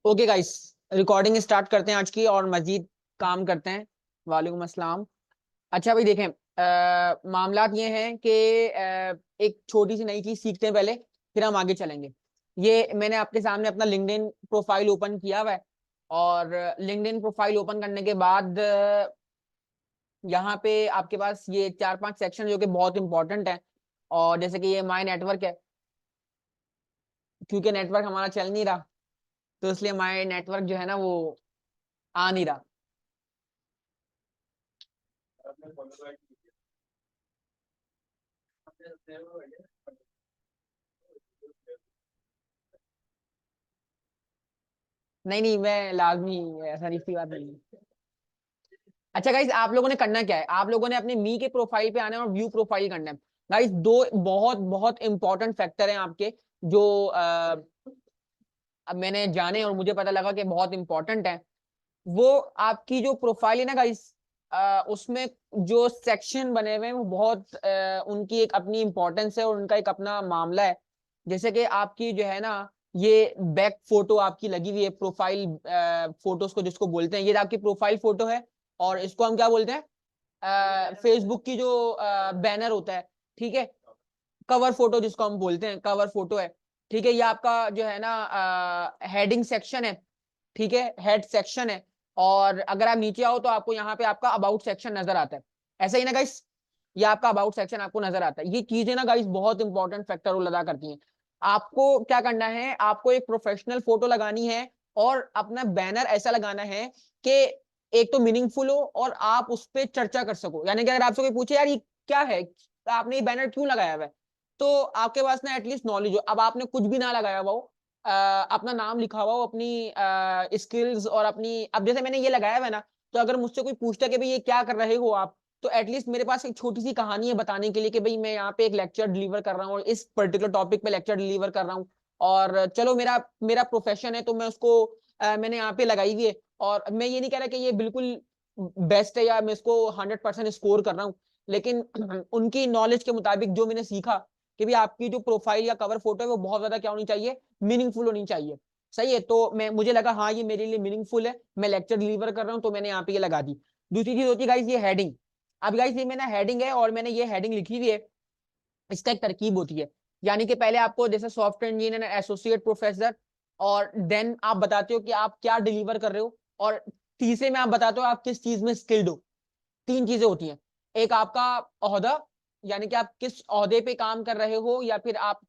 Okay guys, recording start करते हैं आज की और मजीद काम करते हैं। वालेकुम अस्सलाम। अच्छा भाई देखें, मामलात ये हैं कि एक छोटी सी नई चीज सीखते हैं पहले, फिर हम आगे चलेंगे। ये मैंने आपके सामने अपना लिंक्डइन प्रोफाइल ओपन किया हुआ है और लिंक्डइन प्रोफाइल ओपन करने के बाद यहाँ पे आपके पास ये 4-5 सेक्शन जो कि बहुत इंपॉर्टेंट है। और जैसे कि ये माई नेटवर्क है, क्योंकि नेटवर्क हमारा चल नहीं रहा तो इसलिए माई नेटवर्क जो है ना वो आ नहीं रहा। नहीं नहीं, मैं लाजमी, ऐसा नहीं, सी बात नहीं है। अच्छा गाइस, आप लोगों ने करना क्या है, आप लोगों ने अपने मी के प्रोफाइल पे आना है और व्यू प्रोफाइल करना है। गाइस दो बहुत बहुत इंपॉर्टेंट फैक्टर हैं आपके, जो अब मैंने जाने और मुझे पता लगा कि बहुत इंपॉर्टेंट है। वो आपकी जो प्रोफाइल है ना गाइस, उसमें जो सेक्शन बने हुए हैं वो बहुत उनकी एक अपनी इंपॉर्टेंस है और उनका एक अपना मामला है। जैसे कि आपकी जो है ना, ये बैक फोटो आपकी लगी हुई है, प्रोफाइल फोटोज को जिसको बोलते हैं, ये आपकी प्रोफाइल फोटो है। और इसको हम क्या बोलते हैं, फेसबुक की जो बैनर होता है, ठीक है, कवर फोटो जिसको हम बोलते हैं, कवर फोटो है। ठीक है, ये आपका जो है ना हेडिंग सेक्शन है, ठीक है, हेड सेक्शन है। और अगर आप नीचे आओ तो आपको यहाँ पे आपका अबाउट सेक्शन नजर आता है। ऐसा ही ना गाइस, ये आपका अबाउट सेक्शन आपको नजर आता है। ये चीजें ना गाइस बहुत इंपॉर्टेंट फैक्टर रोल अदा करती हैं। आपको क्या करना है, आपको एक प्रोफेशनल फोटो लगानी है और अपना बैनर ऐसा लगाना है कि एक तो मीनिंगफुल हो और आप उस पर चर्चा कर सको। यानी कि अगर आपसे कोई पूछे यार ये क्या है, आपने ये बैनर क्यों लगाया हुआ है, तो आपके पास ना एटलीस्ट नॉलेज हो। अब आपने कुछ भी ना लगाया हुआ हो, अपना नाम लिखा हुआ हो, अपनी स्किल्स और अपनी, अब जैसे मैंने ये लगाया हुआ है ना, तो अगर मुझसे कोई पूछता है कि भाई ये क्या कर रहे हो आप, तो एटलीस्ट मेरे पास एक छोटी सी कहानी है बताने के लिए कि भाई मैं यहाँ पे एक लेक्चर डिलीवर कर रहा हूँ और इस पर्टिकुलर टॉपिक पे लेक्चर डिलीवर कर रहा हूँ। और चलो मेरा मेरा प्रोफेशन है तो मैं उसको मैंने यहाँ पे लगाई हुई है। और मैं ये नहीं कह रहा कि ये बिल्कुल बेस्ट है या मैं इसको 100% स्कोर कर रहा हूँ, लेकिन उनकी नॉलेज के मुताबिक जो मैंने सीखा कि भी आपकी जो प्रोफाइल या कवर फोटो है वो बहुत ज्यादा क्या होनी चाहिए, मीनिंगफुल होनी चाहिए। सही है, तो मैं मुझे लगा हाँ ये मेरे लिए मीनिंगफुल है, मैं लेक्चर डिलीवर कर रहा हूँ, तो मैंने यहाँ पे ये लगा दी। दूसरी चीज होती है गाइस ये हेडिंग। अब गाइस ये मैंने हेडिंग है और मैंने ये हेडिंग लिखी हुई है, इसका एक तरकीब होती है। यानी कि पहले आपको जैसे सॉफ्टवेयर इंजीनियर एसोसिएट प्रोफेसर, और देन आप बताते हो कि आप क्या डिलीवर कर रहे हो, और तीसरे में आप बताते हो आप किस चीज में स्किल्ड हो। तीन चीजें होती हैं, एक आपका ओहदा, यानी कि आप किस ओहदे पे काम कर रहे हो, या फिर आप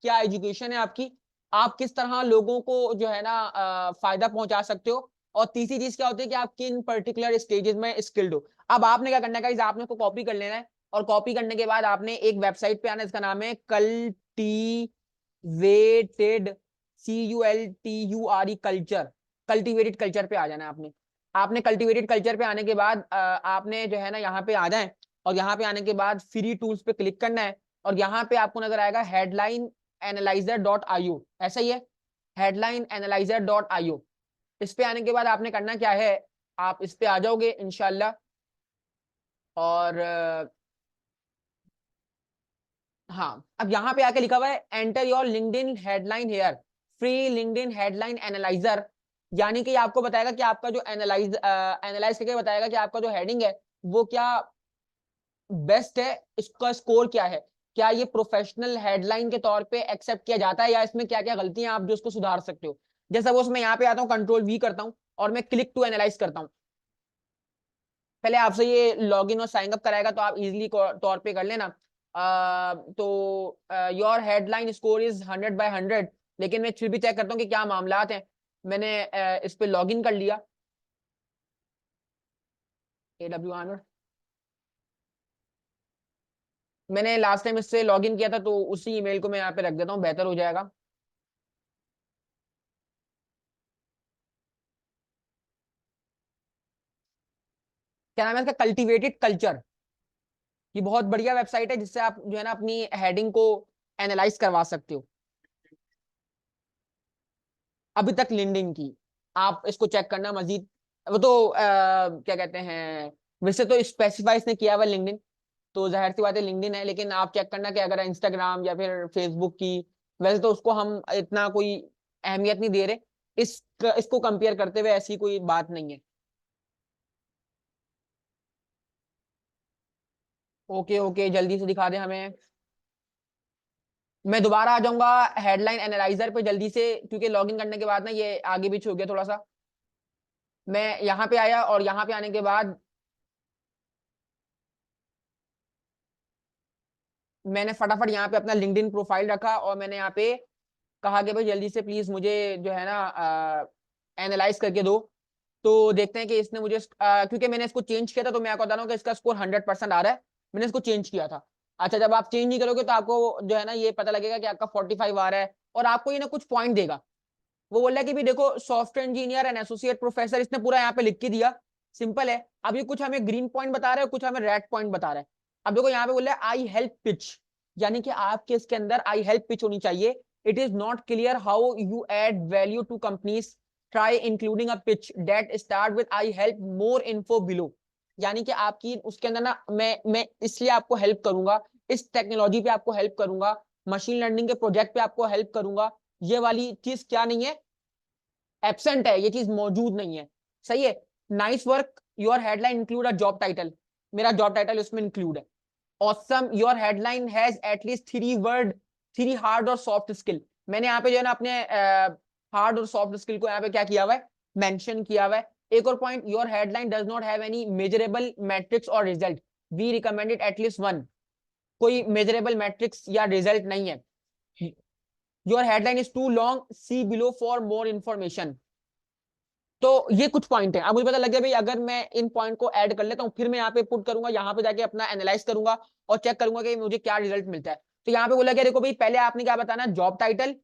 क्या एजुकेशन है आपकी, आप किस तरह लोगों को जो है ना फायदा पहुंचा सकते हो, और तीसरी चीज क्या होती है कि आप किन पर्टिकुलर स्टेजेस में स्किल्ड हो। अब आपने क्या करना है गाइस, आपने उसको कॉपी कर लेना है, और कॉपी करने के बाद आपने एक वेबसाइट पे आना है, इसका नाम है cultivated, CULTURE culture, cultivated culture पे आ जाना है आपने। आपने कल्टीवेटेड कल्चर पे आने के बाद आपने जो है ना यहाँ पे आ जाए, और यहाँ पे आने के बाद फ्री टूल्स पे क्लिक करना है, और यहाँ पे आपको नजर आएगा हेडलाइन एनालाइजर डॉट आईओ, ऐसा ही है, हेडलाइन एनालाइजर डॉट आईओ। इस पे आने के बाद आपने करना क्या है, आप इस पे आ जाओगे इंशाल्लाह। और हाँ, अब यहाँ पे आके लिखा हुआ है enter your LinkedIn headline here, free LinkedIn headline analyser. यानी कि आपको बताएगा कि आपका जो एनालाइज करके बताएगा कि आपका जो हेडिंग है वो क्या बेस्ट है, इसका स्कोर क्या है, क्या ये प्रोफेशनल हेडलाइन के तौर पे एक्सेप्ट किया जाता है, या इसमें क्या क्या गलतियां आप जो उसको सुधार सकते हो। जैसा वो मैं यहाँ पे आता हूँ, कंट्रोल V करता हूँ और मैं क्लिक टू एनालाइज करता हूँ। पहले आपसे ये लॉगिन और साइन अप कराएगा तो आप इजीली तौर पे कर लेना। तो योर हेडलाइन स्कोर इज 100/100, लेकिन मैं फिर भी चेक करता हूँ कि क्या मामलात हैं। मैंने इस पे लॉगिन कर लिया, AW ऑनर, मैंने लास्ट टाइम इससे लॉगिन किया था तो उसी ईमेल को मैं यहाँ पे रख देता हूँ, बेहतर हो जाएगा। क्या नाम है इसका, कल्टीवेटेड कल्चर। ये बहुत बढ़िया वेबसाइट है जिससे आप जो है ना अपनी हेडिंग को एनालाइज करवा सकते हो। अभी तक लिंक्डइन की, आप इसको चेक करना मजीद। वो तो क्या कहते हैं, वैसे तो स्पेसिफाई इसने किया हुआ लिंक्डइन, तो जाहिर सी बात है लिंक्डइन है, लेकिन आप चेक करना कि अगर इंस्टाग्राम या फिर फेसबुक की, वैसे तो उसको हम इतना कोई अहमियत नहीं दे रहे, इसको कंपेयर करते हुए ऐसी कोई बात नहीं है। ओके ओके, जल्दी से दिखा दे हमें। मैं दोबारा आ जाऊंगा हेडलाइन एनालाइजर पे जल्दी से, क्योंकि लॉगिन करने के बाद ना ये आगे भी छूट गया थोड़ा सा। मैं यहाँ पे आया और यहाँ पे आने के बाद मैंने फटाफट यहाँ पे अपना लिंक्डइन प्रोफाइल रखा और मैंने यहाँ पे कहा कि भाई जल्दी से प्लीज मुझे जो है ना एनालाइज करके दो। तो देखते हैं कि इसने मुझे क्योंकि मैंने इसको चेंज किया था, तो मैं आपको बता रहा हूँ कि इसका स्कोर 100% आ रहा है। मैंने इसको चेंज किया था। अच्छा, जब आप चेंज नहीं करोगे तो आपको जो है ना ये पता लगेगा कि आपका 45 आ रहा है, और आपको ये ना कुछ पॉइंट देगा। वो बोल रहा है कि भी देखो software engineer and associate professor, इसने पूरा यहाँ पे लिख के दिया। सिंपल है। अब ये कुछ हमें ग्रीन पॉइंट बता रहा है, कुछ हमें रेड पॉइंट बता रहा है। अब देखो यहाँ पे बोल रहा है आई हेल्प पिच, यानी कि आपके इसके अंदर आई हेल्प पिच होनी चाहिए। It is not clear how you add value to companies, try including a pitch that start with I help more info below. यानी कि आपकी उसके अंदर ना मैं इसलिए आपको हेल्प करूंगा, इस टेक्नोलॉजी पे आपको हेल्प करूंगा, मशीन लर्निंग के प्रोजेक्ट पे आपको हेल्प करूंगा। ये वाली चीज क्या नहीं है, एब्सेंट है, ये चीज मौजूद नहीं है। सही है। Nice work, your headline include a job title, मेरा जॉब टाइटल उसमें इंक्लूड है। Awesome, your headline has at least 3 word, 3 hard और सॉफ्ट स्किल। मैंने यहाँ पे जो है ना अपने हार्ड और सॉफ्ट स्किल को यहाँ पे क्या किया हुआ है, मेंशन किया हुआ है। एक और point, your headline does not have any measurable metrics और result, we recommended at least one. कोई मेजरेबल मैट्रिक्स या रिजल्ट नहीं है। Your headline is too long, see below for more information. तो ये कुछ पॉइंट है। अब मुझे पता लग गया भाई, अगर मैं इन पॉइंट को ऐड कर लेता हूँ फिर मैं यहाँ पे पुट करूंगा, यहाँ पे जाके अपना एनालाइज करूंगा और चेक करूंगा कि मुझे क्या रिजल्ट मिलता है। तो यहाँ पे बोला गया देखो भाई, पहले आपने क्या बताना, जॉब टाइटल,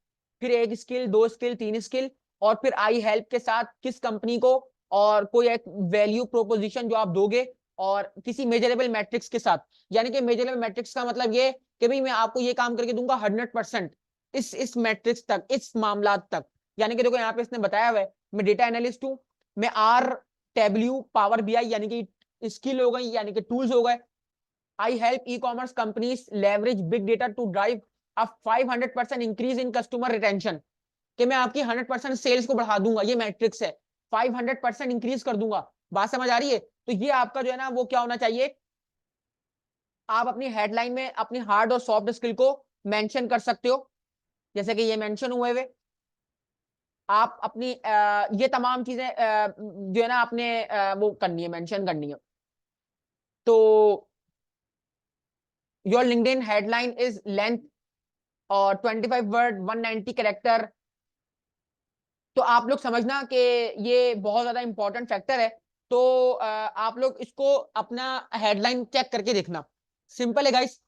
फिर 1 स्किल, 2 स्किल, 3 स्किल, और फिर आई हेल्प के साथ किस कंपनी को, और कोई एक वैल्यू प्रोपोजिशन जो आप दोगे, और किसी मेजरेबल मैट्रिक्स के साथ। यानी कि मेजरेबल मैट्रिक्स का मतलब ये कि भाई मैं आपको ये काम करके दूंगा 100%, इस मैट्रिक्स तक, इस मामला तक। यानी कि देखो यहाँ पे इसने बताया हुआ है, मैं डेटा एनालिस्ट हूँ, मैं आर, टैब्ल्यू, पावर बीआई यानी कि स्किल हो गई, यानी कि टूल्स हो गए। I help e commerce companies leverage big data to drive a 500% increase in customer retention, कि मैं आपकी 100% सेल्स को बढ़ा दूंगा, ये मैट्रिक्स है। 500% इंक्रीज कर दूंगा। बात समझ आ रही है? तो ये आपका जो है ना वो क्या होना चाहिए, आप अपनी हेडलाइन में अपनी हार्ड और सॉफ्ट स्किल को मेंशन कर सकते हो, जैसे कि ये मेंशन हुए हुए। आप अपनी ये तमाम चीजें जो है ना आपने वो करनी है, मेंशन करनी है। तो your LinkedIn headline is length और 25 वर्ड, 190 कैरेक्टर। तो आप लोग समझना कि ये बहुत ज्यादा इंपॉर्टेंट फैक्टर है। तो आप लोग इसको अपना हेडलाइन चेक करके देखना। सिंपल है गाइस।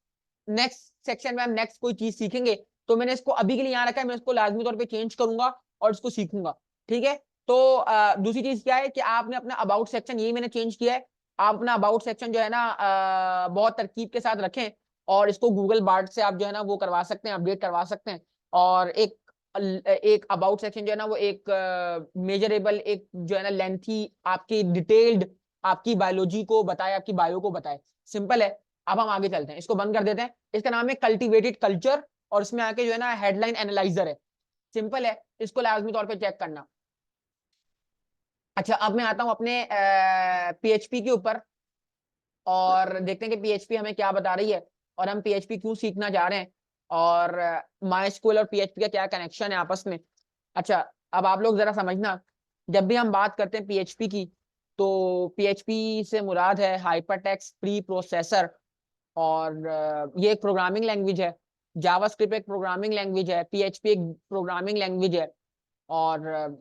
नेक्स्ट सेक्शन में हम नेक्स्ट कोई चीज सीखेंगे, तो मैंने इसको अभी के लिए यहाँ रखा है, मैं इसको लाजमी तौर पे चेंज करूंगा और इसको सीखूंगा। ठीक है। तो दूसरी चीज क्या है कि आपने अपना अबाउट सेक्शन, यही मैंने चेंज किया है। आप अपना अबाउट सेक्शन जो है ना बहुत तरकीब के साथ रखें, और इसको गूगल बार्ड से आप जो है ना वो करवा सकते हैं, अपडेट करवा सकते हैं। और एक अबाउट सेक्शन जो है ना वो एक मेजरेबल, एक जो है ना लेंथी, आपकी डिटेल्ड, आपकी बायोलॉजी को बताए, आपकी बायो को बताए। सिंपल है। अब हम आगे चलते हैं, इसको बंद कर देते हैं। इसका नाम है कल्टिवेटेड कल्चर, और इसमें आके जो है ना हेडलाइन एनालाइजर है। सिंपल है, इसको लाजमी तौर पे चेक करना। अच्छा, अब मैं आता हूं अपने पीएचपी के ऊपर, और देखते हैं कि पीएचपी हमें क्या बता रही है, और हम पीएचपी क्यों सीखना चाह रहे हैं, और माई स्कूल और पीएचपी का क्या कनेक्शन है आपस में। अच्छा, अब आप लोग जरा समझना, जब भी हम बात करते हैं पीएचपी की, तो पीएचपी से मुराद है हाइपरटेक्स्ट प्री प्रोसेसर। और ये एक प्रोग्रामिंग लैंग्वेज है। जावास्क्रिप्ट एक प्रोग्रामिंग लैंग्वेज है, पीएचपी एक प्रोग्रामिंग लैंग्वेज है। और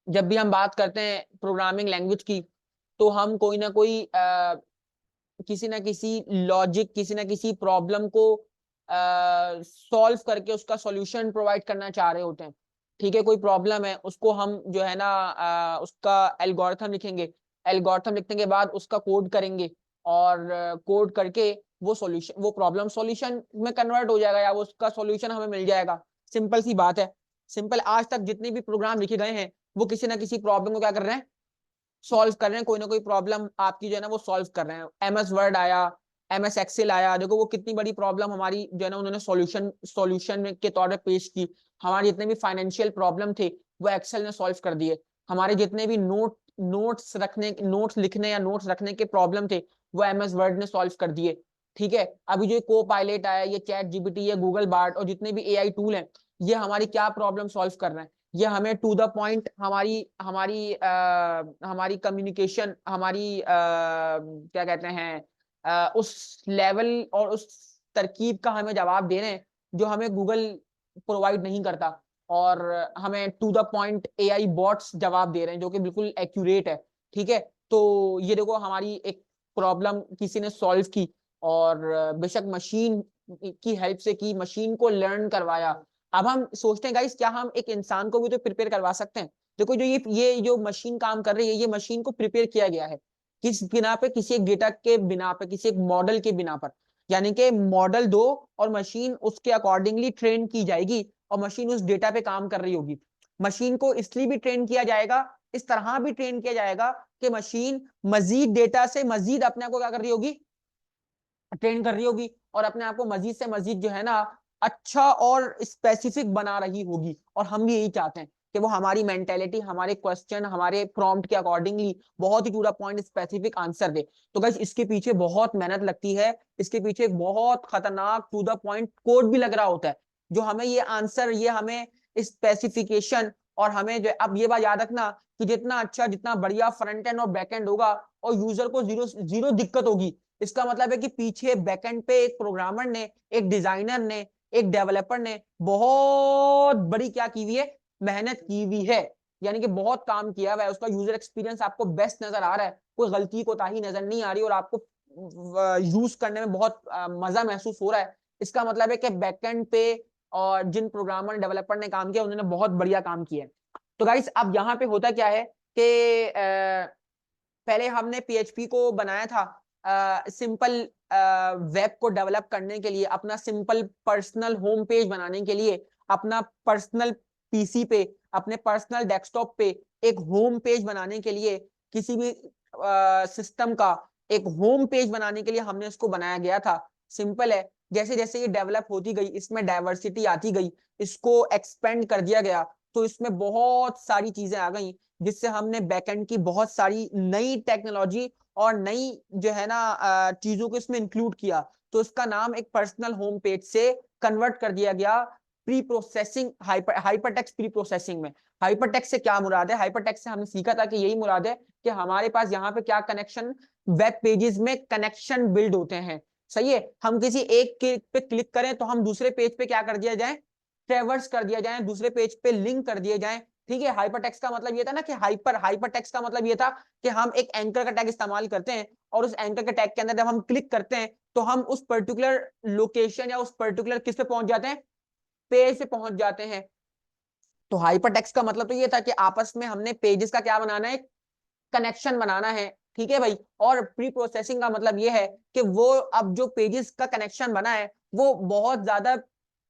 जब भी हम बात करते हैं प्रोग्रामिंग लैंग्वेज की, तो हम कोई ना कोई किसी ना किसी लॉजिक, किसी ना किसी प्रॉब्लम को सॉल्व करके उसका सॉल्यूशन प्रोवाइड करना चाह रहे होते हैं। ठीक है, कोई प्रॉब्लम है, उसको हम जो है ना उसका एल्गोरिथम लिखेंगे, एल्गोरिथम लिखने के बाद उसका कोड करेंगे, और कोड करके वो सॉल्यूशन, वो प्रॉब्लम सॉल्यूशन में कन्वर्ट हो जाएगा, या वो उसका सॉल्यूशन हमें मिल जाएगा। सिंपल सी बात है। सिंपल, आज तक जितने भी प्रोग्राम लिखे गए हैं वो किसी ना किसी प्रॉब्लम को क्या कर रहे हैं, सॉल्व कर रहे हैं। कोई ना कोई प्रॉब्लम आपकी जो है ना वो सॉल्व कर रहे हैं। एमएस वर्ड आया, एमएस एक्सेल आया, देखो वो कितनी बड़ी प्रॉब्लम हमारी जो है ना उन्होंने सॉल्यूशन सॉल्यूशन के तौर पे पेश की। हमारे जितने भी फाइनेंशियल प्रॉब्लम थे वो एक्सेल ने सॉल्व कर दिए। हमारे जितने भी नोट्स लिखने या नोट्स रखने के प्रॉब्लम थे वो MS वर्ड ने सॉल्व कर दिए। ठीक है, अभी जो को पायलट आया, ये चैट जीपीटी, ये गूगल बार्ड और जितने भी AI टूल हैं, ये हमारी क्या प्रॉब्लम सॉल्व कर रहे हैं? ये हमें टू द पॉइंट हमारी हमारी हमारी कम्युनिकेशन, हमारी क्या कहते हैं, उस लेवल और उस तरकीब का हमें जवाब दे रहे हैं जो हमें गूगल प्रोवाइड नहीं करता, और हमें to the point AI bots जवाब दे रहे हैं जो कि बिल्कुल एक्यूरेट है। ठीक है, तो ये देखो हमारी एक प्रॉब्लम किसी ने सॉल्व की, और बेशक मशीन की हेल्प से की, मशीन को लर्न करवाया। अब हम सोचते हैं गाइस, क्या हम एक इंसान को भी तो प्रिपेयर करवा सकते हैं? देखो जो ये जो मशीन काम कर रही है, ये मशीन को प्रिपेयर किया गया है किस बिना पे? किसी एक डेटा के बिना पे, किसी एक मॉडल के बिना पर। यानी कि मॉडल दो और मशीन उसके अकॉर्डिंगली ट्रेन की जाएगी, और मशीन उस डेटा पे काम कर रही होगी। मशीन को इसलिए भी ट्रेन किया जाएगा, इस तरह भी ट्रेन किया जाएगा कि मशीन मजीद डेटा से मजीद अपने आप को क्या कर रही होगी? ट्रेन कर रही होगी, और अपने आप को मजीद से मजीद जो है ना अच्छा और स्पेसिफिक बना रही होगी। और हम भी यही चाहते हैं कि वो हमारी मेंटेलिटी, हमारे क्वेश्चन, हमारे प्रॉम्प्ट के अकॉर्डिंगली बहुत ही to the point specific answer दे। तो गाइस इसके पीछे बहुत मेहनत लगती है, इसके पीछे एक बहुत खतरनाक टू द पॉइंट कोड भी लग रहा होता है, जो हमें ये आंसर, ये हमें स्पेसिफिकेशन, और हमें जो अब ये बात याद रखना कि जितना अच्छा, जितना बढ़िया फ्रंट एंड और बैक एंड होगा, और यूजर को जीरो जीरो दिक्कत होगी, इसका मतलब है कि पीछे बैकएंड पे एक प्रोग्रामर ने, एक डिजाइनर ने, एक डेवलपर ने बहुत बड़ी क्या की हुई है? मेहनत की हुई है। यानी कि बहुत काम किया हुआ है, उसका यूजर एक्सपीरियंस आपको बेस्ट नजर आ रहा है, कोई गलती कोताही नजर नहीं आ रही, और आपको यूज करने में बहुत मजा महसूस हो रहा है। इसका मतलब है कि बैकएंड पे और जिन प्रोग्रामर डेवलपर ने काम किया, उन्होंने बहुत बढ़िया काम किया है। तो गाइस अब यहाँ पे होता क्या है कि पहले हमने PHP को बनाया था सिंपल वेब को डेवलप करने के लिए, अपना सिंपल पर्सनल होम पेज बनाने के लिए, अपना पर्सनल PC पे, अपने पर्सनल डेस्कटॉप पे एक होम पेज बनाने के लिए, किसी भी सिस्टम का एक होम पेज बनाने के लिए हमने इसको बनाया गया था। सिंपल है। जैसे जैसे ये डेवलप होती गई, इसमें डाइवर्सिटी आती गई, इसको एक्सपेंड कर दिया गया, तो इसमें बहुत सारी चीजें आ गई, जिससे हमने बैकएंड की बहुत सारी नई टेक्नोलॉजी और नई जो है ना चीजों को इसमें इंक्लूड किया। तो इसका नाम एक पर्सनल होम पेज से कन्वर्ट कर दिया गया pre processing, hypertext pre processing में। हाइपरटेक्स्ट से क्या मुराद है? हाइपरटेक्स्ट से हमने सीखा था कि यही मुराद है कि हमारे पास यहाँ पे क्या कनेक्शन, वेब पेजेस में कनेक्शन बिल्ड होते हैं। सही है, हम किसी एक पे क्लिक करें तो हम दूसरे पेज पे क्या कर दिया जाए? ट्रेवर्स कर दिया जाए, दूसरे पेज पे लिंक कर दिए जाए। ठीक है, हाइपरटेक्स्ट का मतलब ये था ना कि हाइपरटेक्स्ट का मतलब ये था कि हम एक एंकर का टैग इस्तेमाल करते हैं, और उस एंकर के टैग के अंदर जब हम क्लिक करते हैं तो हम उस पर्टिकुलर लोकेशन या उस पर्टिकुलर किस पे पहुंच जाते हैं? पेज पे पहुंच जाते हैं। तो हाइपरटेक्स्ट का मतलब तो ये था कि आपस में हमने पेजेस का क्या बनाना है? कनेक्शन बनाना है। ठीक है भाई। और प्री प्रोसेसिंग का मतलब ये है कि वो अब जो पेजेस का कनेक्शन बना है वो बहुत ज्यादा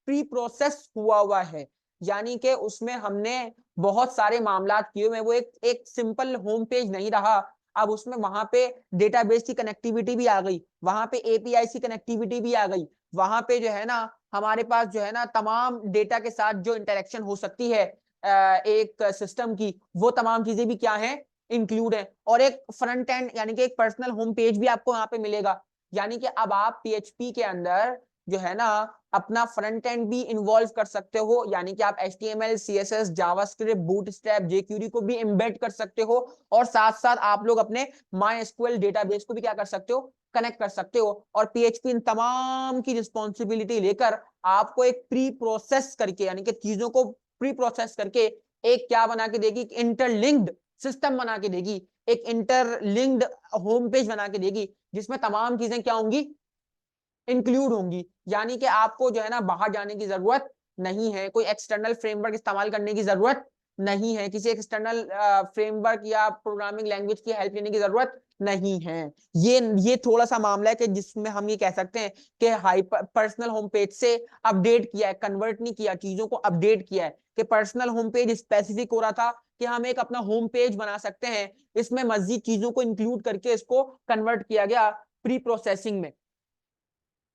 प्री प्रोसेस हुआ है, यानी कि उसमें हमने बहुत सारे मामला किए हुए, वो एक सिंपल होम पेज नहीं रहा। अब उसमें वहां पे डेटाबेस की कनेक्टिविटी भी आ गई, वहां पे एपीआई की कनेक्टिविटी भी आ गई, वहां पे जो है ना हमारे पास जो है ना तमाम डेटा के साथ जो इंटरेक्शन हो सकती है एक सिस्टम की, वो तमाम चीजें भी क्या है? इंक्लूड है। और एक फ्रंट एंड यानी कि एक पर्सनल होम पेज भी आपको यहाँ पे मिलेगा। यानी कि अब आप PHP के अंदर जो है ना अपना फ्रंट एंड भी इन्वॉल्व कर सकते हो, यानी कि आप HTML, CSS, JavaScript, bootstrap, jQuery को भी एम्बेड कर सकते हो, और साथ साथ आप लोग अपने MySQL डेटाबेस को भी क्या कर सकते हो? कनेक्ट कर सकते हो। और PHP इन तमाम की रिस्पॉन्सिबिलिटी लेकर आपको एक प्री प्रोसेस करके, यानी कि चीजों को प्री प्रोसेस करके एक क्या बना के देगी? इंटरलिंक्ड सिस्टम बना के देगी, एक इंटरलिंक्ड होम पेज बना के देगी, जिसमें तमाम चीजें क्या होंगी? इंक्लूड होंगी। यानी कि आपको जो है ना बाहर जाने की जरूरत नहीं है, कोई एक्सटर्नल फ्रेमवर्क इस्तेमाल करने की जरूरत नहीं है, किसी एक्सटर्नल फ्रेमवर्क या प्रोग्रामिंग लैंग्वेज की हेल्प लेने की जरूरत नहीं है। ये थोड़ा सा मामला है कि जिसमें हम ये कह सकते हैं कि हाइपर पर्सनल होम पेज से अपडेट किया है, कन्वर्ट नहीं किया, चीजों को अपडेट किया है, कि पर्सनल होम पेज स्पेसिफिक हो रहा था कि हम एक अपना होम पेज बना सकते हैं, इसमें मजीद चीजों को इंक्लूड करके इसको कन्वर्ट किया गया प्री प्रोसेसिंग में।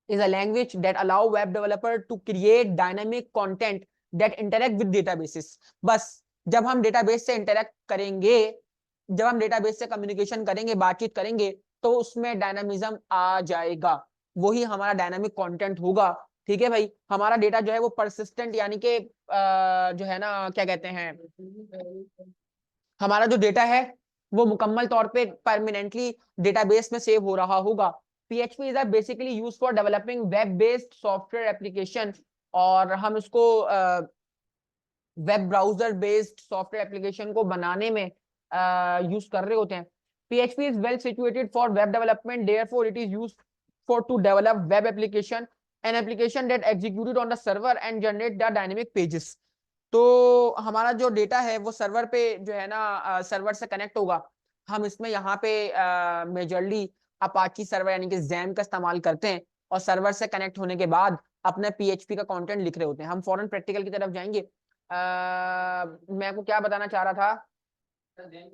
is a language that allow web developer to create dynamic content that interact with databases। बस जब हम डेटाबेस से इंटरेक्ट करेंगे, जब हम डेटाबेस से कम्युनिकेशन करेंगे, बातचीत करेंगे, तो उसमें डायनामिज्म आ जाएगा, वही हमारा डायनामिक कंटेंट होगा। ठीक है भाई, हमारा डेटा जो है वो परसिस्टेंट, यानी कि जो है ना क्या कहते हैं, हमारा जो डेटा है वो मुकम्मल तौर पे परमानेंटली डेटाबेस में सेव हो रहा होगा। PHP is basically use for developing web based software application, और हम इसको web browser based software application को बनाने में यूज कर रहे होते हैं। PHP is well situated for web development, therefore it is used for to develop web application, an application that executed on the server and generate the dynamic pages। तो हमारा जो डेटा है वो सर्वर पे जो है ना सर्वर से कनेक्ट होगा। हम इसमें यहाँ पे मेजरली अपाची सर्वर यानी कि जैम का इस्तेमाल करते हैं, और सर्वर से कनेक्ट होने के बाद अपने PHP का कंटेंट लिख रहे होते हैं। हम फौरन प्रैक्टिकल की तरफ जाएंगे। मैं को क्या बताना चाह रहा था, जैम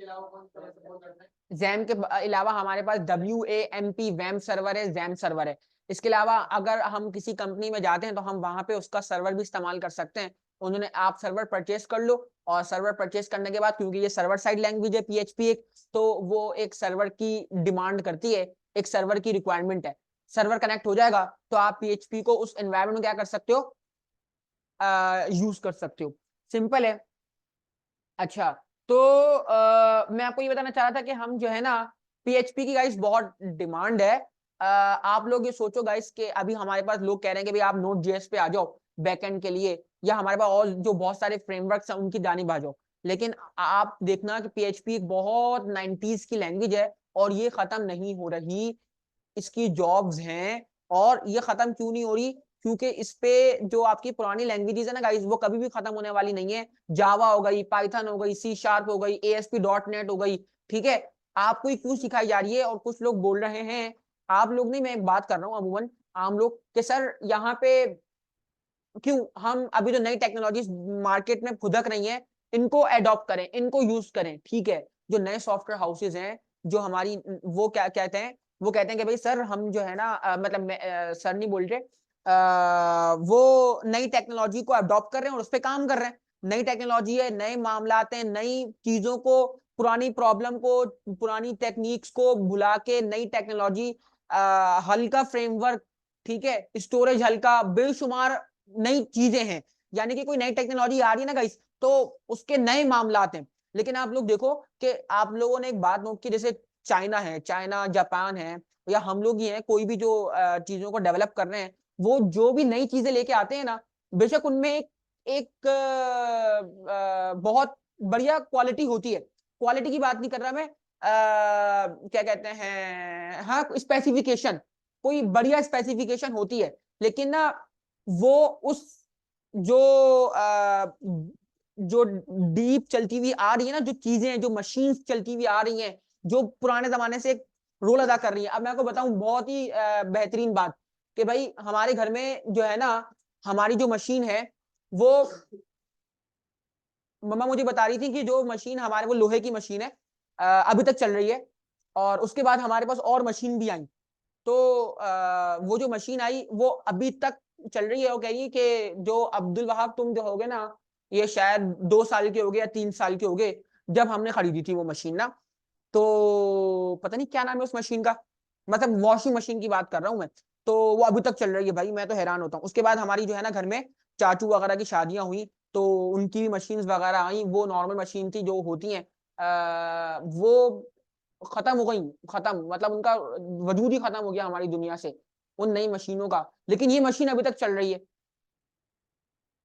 के अलावा हमारे पास WAMP वैम सर्वर है, जैम सर्वर है। इसके अलावा अगर हम किसी कंपनी में जाते हैं तो हम वहां पे उसका सर्वर भी इस्तेमाल कर सकते हैं। उन्होंने आप सर्वर परचेस कर लो, और सर्वर परचेस करने के बाद, क्योंकि ये सर्वर साइड लैंग्वेज है PHP एक, तो वो एक सर्वर की डिमांड करती है, एक सर्वर की रिक्वायरमेंट है। सर्वर कनेक्ट हो जाएगा तो आप PHP को उस एनवायरमेंट में क्या कर सकते हो, यूज कर सकते हो। सिंपल है। अच्छा, तो मैं आपको ये बताना चाह रहा था कि हम जो है ना PHP की गाइस बहुत डिमांड है। आप लोग ये सोचो गाइस कि अभी हमारे पास लोग कह रहे हैं कि भाई आप Node.js पे आ जाओ बैकएंड के लिए, या हमारे पास और जो बहुत सारे फ्रेमवर्क्स हैं उनकी जानिब आ जाओ। लेकिन आप देखना कि PHP एक बहुत 90s की लैंग्वेज है, और ये खत्म नहीं हो रही। इसकी जॉब्स हैं, और ये खत्म क्यों नहीं हो रही, क्योंकि इस पे जो आपकी पुरानी लैंग्वेजेस है ना गाइस, वो कभी भी खत्म होने वाली नहीं है। जावा हो गई, पाइथन हो गई, C# हो गई, ASP.NET हो गई। ठीक है, आपको ही क्यों सिखाई जा रही है, और कुछ लोग बोल रहे हैं, आप लोग नहीं, मैं एक बात कर रहा हूँ अमूमन आम लोग, कि सर यहाँ पे क्यों हम अभी जो नई टेक्नोलॉजी मार्केट में फुदक रही हैं, इनको अडॉप्ट करें, इनको यूज करें। ठीक है, जो नए सॉफ्टवेयर हाउसेज हैं, जो हमारी, वो क्या कहते हैं, वो कहते हैं कि भाई सर हम जो है ना मतलब सर नहीं बोल रहे, वो नई टेक्नोलॉजी को अडॉप्ट कर रहे हैं और उस पर काम कर रहे हैं। नई टेक्नोलॉजी है, नए मामलात हैं, नई चीजों को, पुरानी प्रॉब्लम को, पुरानी टेक्निक्स को भुला के नई टेक्नोलॉजी, हल्का फ्रेमवर्क, ठीक है, स्टोरेज हल्का, बेशुमार नई चीजें हैं। यानी कि कोई नई टेक्नोलॉजी आ रही है ना गाइस, तो उसके नए मामलात हैं। लेकिन आप लोग देखो कि आप लोगों ने एक बात नोट की, जैसे चाइना है, चाइना जापान है, या हम लोग ही हैं, कोई भी जो चीजों को डेवलप कर रहे हैं, वो जो भी नई चीजें लेके आते हैं ना, बेशक उनमें एक बहुत बढ़िया क्वालिटी होती है। क्वालिटी की बात नहीं कर रहा मैं, क्या कहते हैं, हाँ स्पेसिफिकेशन, कोई बढ़िया स्पेसिफिकेशन होती है, लेकिन ना वो उस जो जो डीप चलती हुई आ रही है ना, जो चीजें हैं, जो मशीन चलती हुई आ रही हैं, जो पुराने जमाने से एक रोल अदा कर रही है। अब मैं आपको बताऊं बहुत ही बेहतरीन बात, कि भाई हमारे घर में जो है ना, हमारी जो मशीन है, वो मम्मा मुझे बता रही थी कि जो मशीन हमारे, वो लोहे की मशीन है, अभी तक चल रही है, और उसके बाद हमारे पास और मशीन भी आई। तो वो जो मशीन आई वो अभी तक चल रही है। वो कह रही है कि जो अब्दुल वहाब तुम जो होगे ना, ये शायद 2 साल के हो गए या 3 साल के हो गए जब हमने खरीदी थी वो मशीन ना। तो पता नहीं क्या नाम है उस मशीन का, मतलब वॉशिंग मशीन की बात कर रहा हूँ मैं। तो वो अभी तक चल रही है भाई, मैं तो हैरान होता हूँ। उसके बाद हमारी जो है ना घर में चाचू वगैरह की शादियां हुई, तो उनकी भी मशीन वगैरह आई। वो नॉर्मल मशीन थी जो होती हैं, वो खत्म हो गई, खत्म मतलब उनका वजूद ही खत्म हो गया हमारी दुनिया से, उन नई मशीनों का। लेकिन ये मशीन अभी तक चल रही है।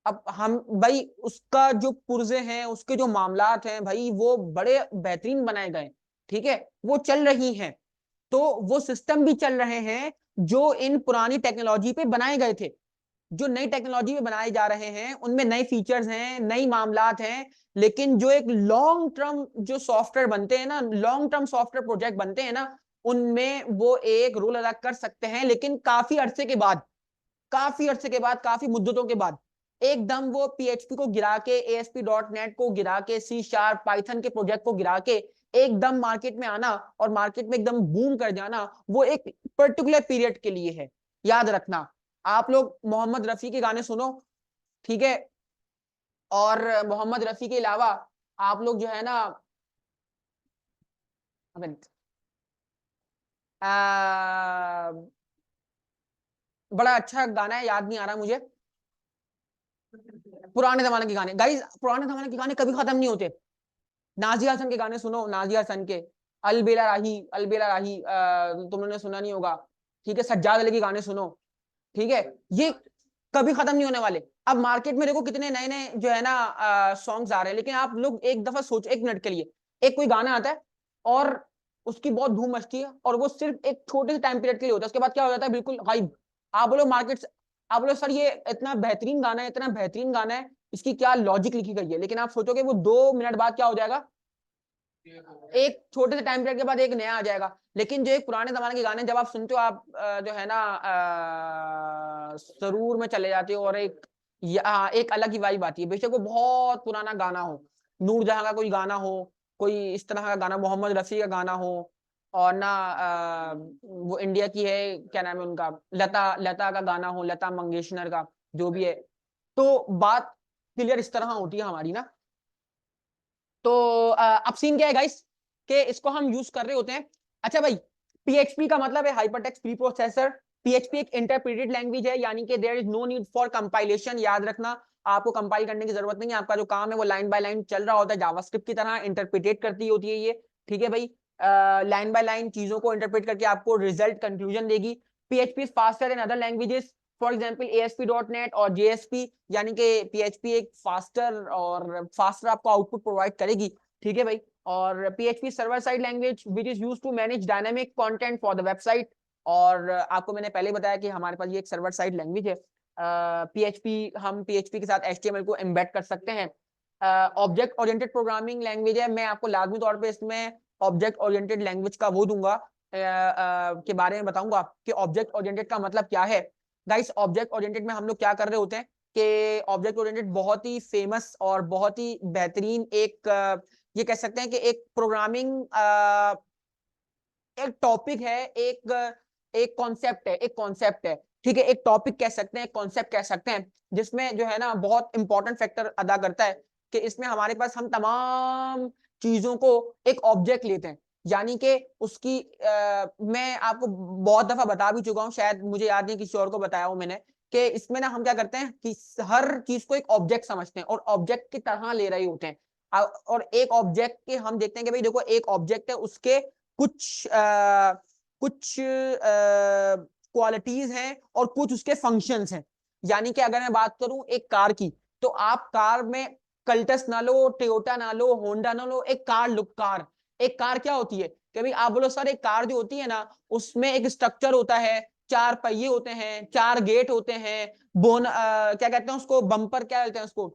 अब हम भाई उसका जो पुर्जे हैं, उसके जो मामलात हैं भाई, वो बड़े बेहतरीन बनाए गए। ठीक है, वो चल रही हैं, तो वो सिस्टम भी चल रहे हैं जो इन पुरानी टेक्नोलॉजी पे बनाए गए थे। जो नई टेक्नोलॉजी में बनाए जा रहे हैं उनमें नए फीचर्स हैं, नई मामलात हैं। लेकिन जो एक लॉन्ग टर्म जो सॉफ्टवेयर बनते हैं ना, लॉन्ग टर्म सॉफ्टवेयर प्रोजेक्ट बनते हैं ना, उनमें वो एक रोल अदा कर सकते हैं, लेकिन काफी अरसे के बाद, काफी अरसे के बाद, काफी मुद्दतों के बाद। एकदम वो PHP को गिरा के, ASP.NET को गिरा के, C# पाइथन के प्रोजेक्ट को गिरा के एकदम मार्केट में आना, और मार्केट में एकदम बूम कर जाना, वो एक पर्टिकुलर पीरियड के लिए है। याद रखना, आप लोग मोहम्मद रफी के गाने सुनो, ठीक है, और मोहम्मद रफी के अलावा आप लोग जो है ना, बड़ा अच्छा गाना है, याद नहीं आ रहा मुझे, पुराने जमाने के गाने। गाइस पुराने जमाने के गाने कभी खत्म नहीं होते। नाजिया हसन के गाने सुनो, नाजिया हसन के, अलबेला राही, अलबेला राही, तुमने सुना नहीं होगा, ठीक है। सज्जाद अली के गाने सुनो, ठीक है। ये कभी खत्म नहीं होने वाले। अब मार्केट में देखो कितने नए नए जो है ना सॉन्ग्स आ रहे हैं, लेकिन आप लोग एक दफा सोचो, एक मिनट के लिए, एक कोई गाना आता है और उसकी बहुत धूम मचती है और वो सिर्फ एक छोटे से टाइम पीरियड के लिए होता है, उसके बाद क्या हो जाता है, बिल्कुल गायब। आप बोलो मार्केट, आप बोलो सर ये इतना बेहतरीन गाना है, इतना बेहतरीन गाना है, इसकी क्या लॉजिक लिखी गई है, लेकिन आप सोचोगे वो 2 मिनट बाद क्या हो जाएगा, एक छोटे से टाइम पीरियड के बाद एक नया आ जाएगा। लेकिन जो एक पुराने जमाने के गाने जब आप सुनते हो, आप जो है ना सरूर में चले जाते हो और एक अलग ही वाइब आती है। बेशक वो बहुत पुराना गाना हो, नूरजहां का कोई गाना हो, कोई इस तरह का गाना, मोहम्मद रफी का गाना हो, और ना वो इंडिया की है, क्या नाम है उनका, लता लता का गाना हो, लता मंगेशकर का, जो भी है। तो बात क्लियर इस तरह होती है हमारी ना। तो अब सीन क्या है गाइस, कि इसको हम यूज कर रहे होते हैं। अच्छा भाई, पीएचपी का मतलब है हाइपरटेक्स्ट प्री प्रोसेसर। पीएचपी एक इंटरप्रेटेड लैंग्वेज है, यानी कि there is no need for compilation. याद रखना, आपको कंपाइल करने की जरूरत नहीं है, आपका जो काम है वो लाइन बाय लाइन चल रहा होता है, जावास्क्रिप्ट की तरह इंटरप्रेटेड करती होती है ये, ठीक है भाई। लाइन बाय लाइन चीजों को इंटरप्रेट करके आपको रिजल्ट कंक्लूजन देगी। PHP is faster than other languages, for example ASP.NET और JSP, यानी कि PHP एक फास्टर आपको आउटपुट प्रोवाइड करेगी, ठीक है भाई। और PHP server side language which is used to manage dynamic content for the website. और आपको मैंने पहले बताया कि हमारे पास ये एक सर्वर साइड लैंग्वेज है। हम PHP के साथ HTML को एम्बेड कर सकते हैं। ऑब्जेक्ट ओरिएंटेड प्रोग्रामिंग लैंग्वेज है। मैं आपको लाजमी तौर पे इसमें ऑब्जेक्ट ओरिएंटेड लैंग्वेज का वो दूंगा, के बारे में बताऊंगा कि ऑब्जेक्ट ओरिएंटेड का मतलब क्या है। गाइस ऑब्जेक्ट ओरिएंटेड में हम लोग क्या कर रहे होते हैं कि ऑब्जेक्ट ओरिएंटेड बहुत ही फेमस और बहुत ही बेहतरीन एक ये कह सकते हैं कि एक प्रोग्रामिंग एक टॉपिक है, एक कॉन्सेप्ट है, एक कॉन्सेप्ट है, ठीक है। एक टॉपिक कह सकते हैं, कॉन्सेप्ट कह सकते हैं, जिसमें जो है ना बहुत इंपॉर्टेंट फैक्टर अदा करता है कि इसमें हमारे पास हम तमाम चीजों को एक ऑब्जेक्ट लेते हैं, यानी कि उसकी मैं आपको बहुत दफा बता भी चुका हूं, शायद मुझे याद नहीं किसी और को बताया हूं मैंने, कि इसमें ना हम क्या करते हैं कि हर चीज को एक ऑब्जेक्ट समझते हैं और ऑब्जेक्ट की तरह ले रहे होते हैं। और एक ऑब्जेक्ट के हम देखते हैं कि भाई देखो एक ऑब्जेक्ट है, उसके कुछ क्वालिटीज हैं और कुछ उसके फंक्शंस हैं। यानी कि अगर मैं बात करूं एक कार की, तो आप कार में कल्टस ना लो, टोयोटा ना लो, होंडा ना लो, एक कार लो। कार, एक कार क्या होती है कि भाई आप बोलो सर एक कार जो होती है ना, उसमें एक स्ट्रक्चर होता है, 4 पहिए होते हैं, 4 गेट होते हैं, क्या कहते हैं उसको, बम्पर क्या कहते हैं उसको,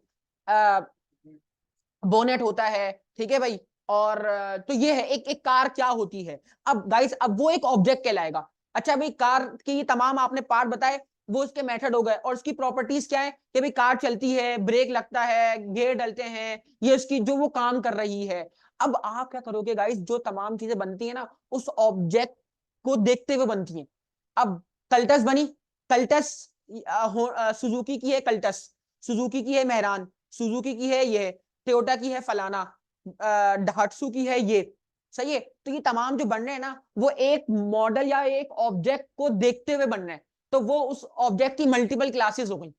बोनेट होता है, ठीक है भाई। और तो ये है एक एक कार क्या होती है। अब गाइस अब वो एक ऑब्जेक्ट कहलाएगा। अच्छा भाई कार की तमाम आपने पार्ट बताए, वो इसके मेथड हो गए, और इसकी प्रॉपर्टीज क्या है कि भाई कार चलती है, ब्रेक लगता है, गियर डलते हैं, ये उसकी जो वो काम कर रही है। अब आप क्या करोगे गाइस, जो तमाम चीजें बनती है ना उस ऑब्जेक्ट को देखते हुए बनती है। अब कल्टस बनी, कल्टस सुजुकी की है, कल्टस सुजुकी की है, मेहरान सुजुकी की है, ये टोयोटा की है फलाना, डाट्सू की है ये, सही है। तो ये तमाम जो बन रहे हैं ना वो एक मॉडल या एक ऑब्जेक्ट को देखते हुए बन रहे हैं, तो वो उस ऑब्जेक्ट की मल्टीपल क्लासेस हो गई।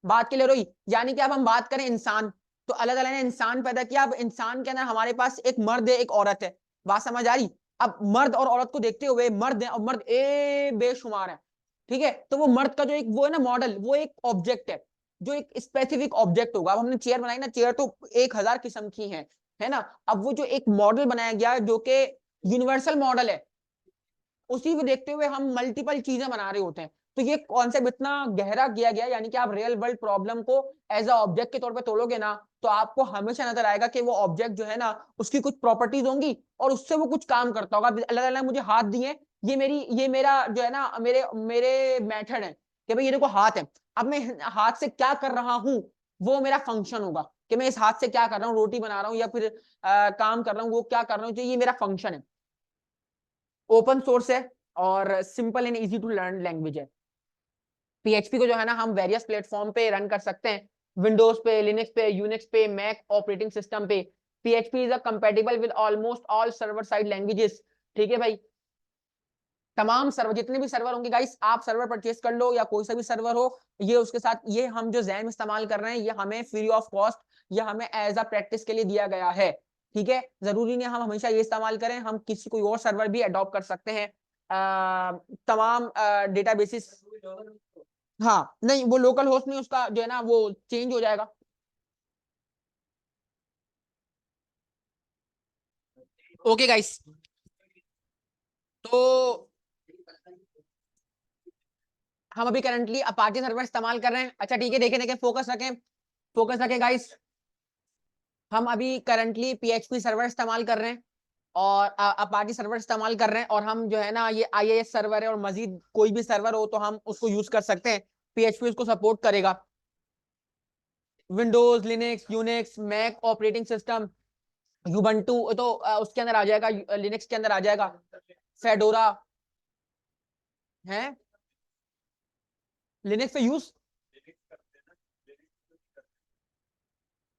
बात के लिए रही, यानी कि अब हम बात करें इंसान, तो अल्लाह ताला ने इंसान पैदा किया। अब इंसान के अंदर हमारे पास एक मर्द है, एक औरत है। बात समझ आ रही? अब मर्द और औरत को देखते हुए मर्द है और मर्द बेशुमार है, ठीक है। तो वो मर्द का जो एक वो है ना मॉडल, वो एक ऑब्जेक्ट है, जो एक स्पेसिफिक ऑब्जेक्ट होगा। अब हमने चेयर बनाई ना, चेयर तो 1000 किस्म की है ना। अब वो जो एक मॉडल बनाया गया जो कि यूनिवर्सल मॉडल है, उसी को देखते हुए हम मल्टीपल चीजें बना रहे होते हैं। तो ये कॉन्सेप्ट इतना गहरा किया गया, यानी कि आप रियल वर्ल्ड प्रॉब्लम को एज अ ऑब्जेक्ट के तौर पे तोड़ोगे ना, तो आपको हमेशा नजर आएगा कि वो ऑब्जेक्ट जो है ना उसकी कुछ प्रॉपर्टीज होंगी और उससे वो कुछ काम करता होगा। अल्लाह ताला ने मुझे हाथ दिए, ये मेरा जो है ना मेरे मेरे मेथड है कि भाई ये देखो हाथ है। अब मैं हाथ से क्या कर रहा हूं, वो मेरा फंक्शन होगा कि मैं इस हाथ से क्या कर रहा हूँ, रोटी बना रहा हूँ या फिर काम कर रहा हूँ, वो क्या कर रहा हूँ, जो ये मेरा फंक्शन है। ओपन सोर्स है और simple and easy to learn language है। पीएचपी को जो है ना हम वेरियस प्लेटफॉर्म पे रन कर सकते हैं, विंडोज पे, लिनक्स पे, यूनिक्स पे, मैक ऑपरेटिंग सिस्टम पे। PHP is a compatible with almost all server side languages. ठीक है भाई, तमाम सर्वर, जितने भी सर्वर होंगे गाइस, आप सर्वर परचेस कर लो या कोई सा भी सर्वर हो, ये उसके साथ, ये हम जो जैम इस्तेमाल कर रहे हैं, ये हमें फ्री ऑफ कॉस्ट, ये हमें एज अ प्रैक्टिस के लिए दिया गया है। ठीक है, जरूरी नहीं हम हमेशा ये इस्तेमाल करें, हम किसी कोई और सर्वर भी अडॉप्ट कर सकते हैं। तमाम डेटाबेसिस, हाँ नहीं वो लोकल होस्ट नहीं, उसका जो है ना वो चेंज हो जाएगा। ओके गाइस, तो हम अभी करंटली अपाचे सर्वर इस्तेमाल कर रहे हैं। अच्छा ठीक है, देखें देखें, फोकस रखें, फोकस रखें गाइस। हम अभी करंटली PHP सर्वर इस्तेमाल कर रहे हैं और अपाचे सर्वर इस्तेमाल कर रहे हैं, और हम जो है ना ये IIS सर्वर है, और मजीद कोई भी सर्वर हो तो हम उसको यूज कर सकते हैं, PHP उसको सपोर्ट करेगा। Windows, Linux, Unix, Mac operating system, Ubuntu तो उसके अंदर आ जाएगा, लिनक्स के अंदर आ जाएगा, फेडोरा है लिनक्स पे यूज।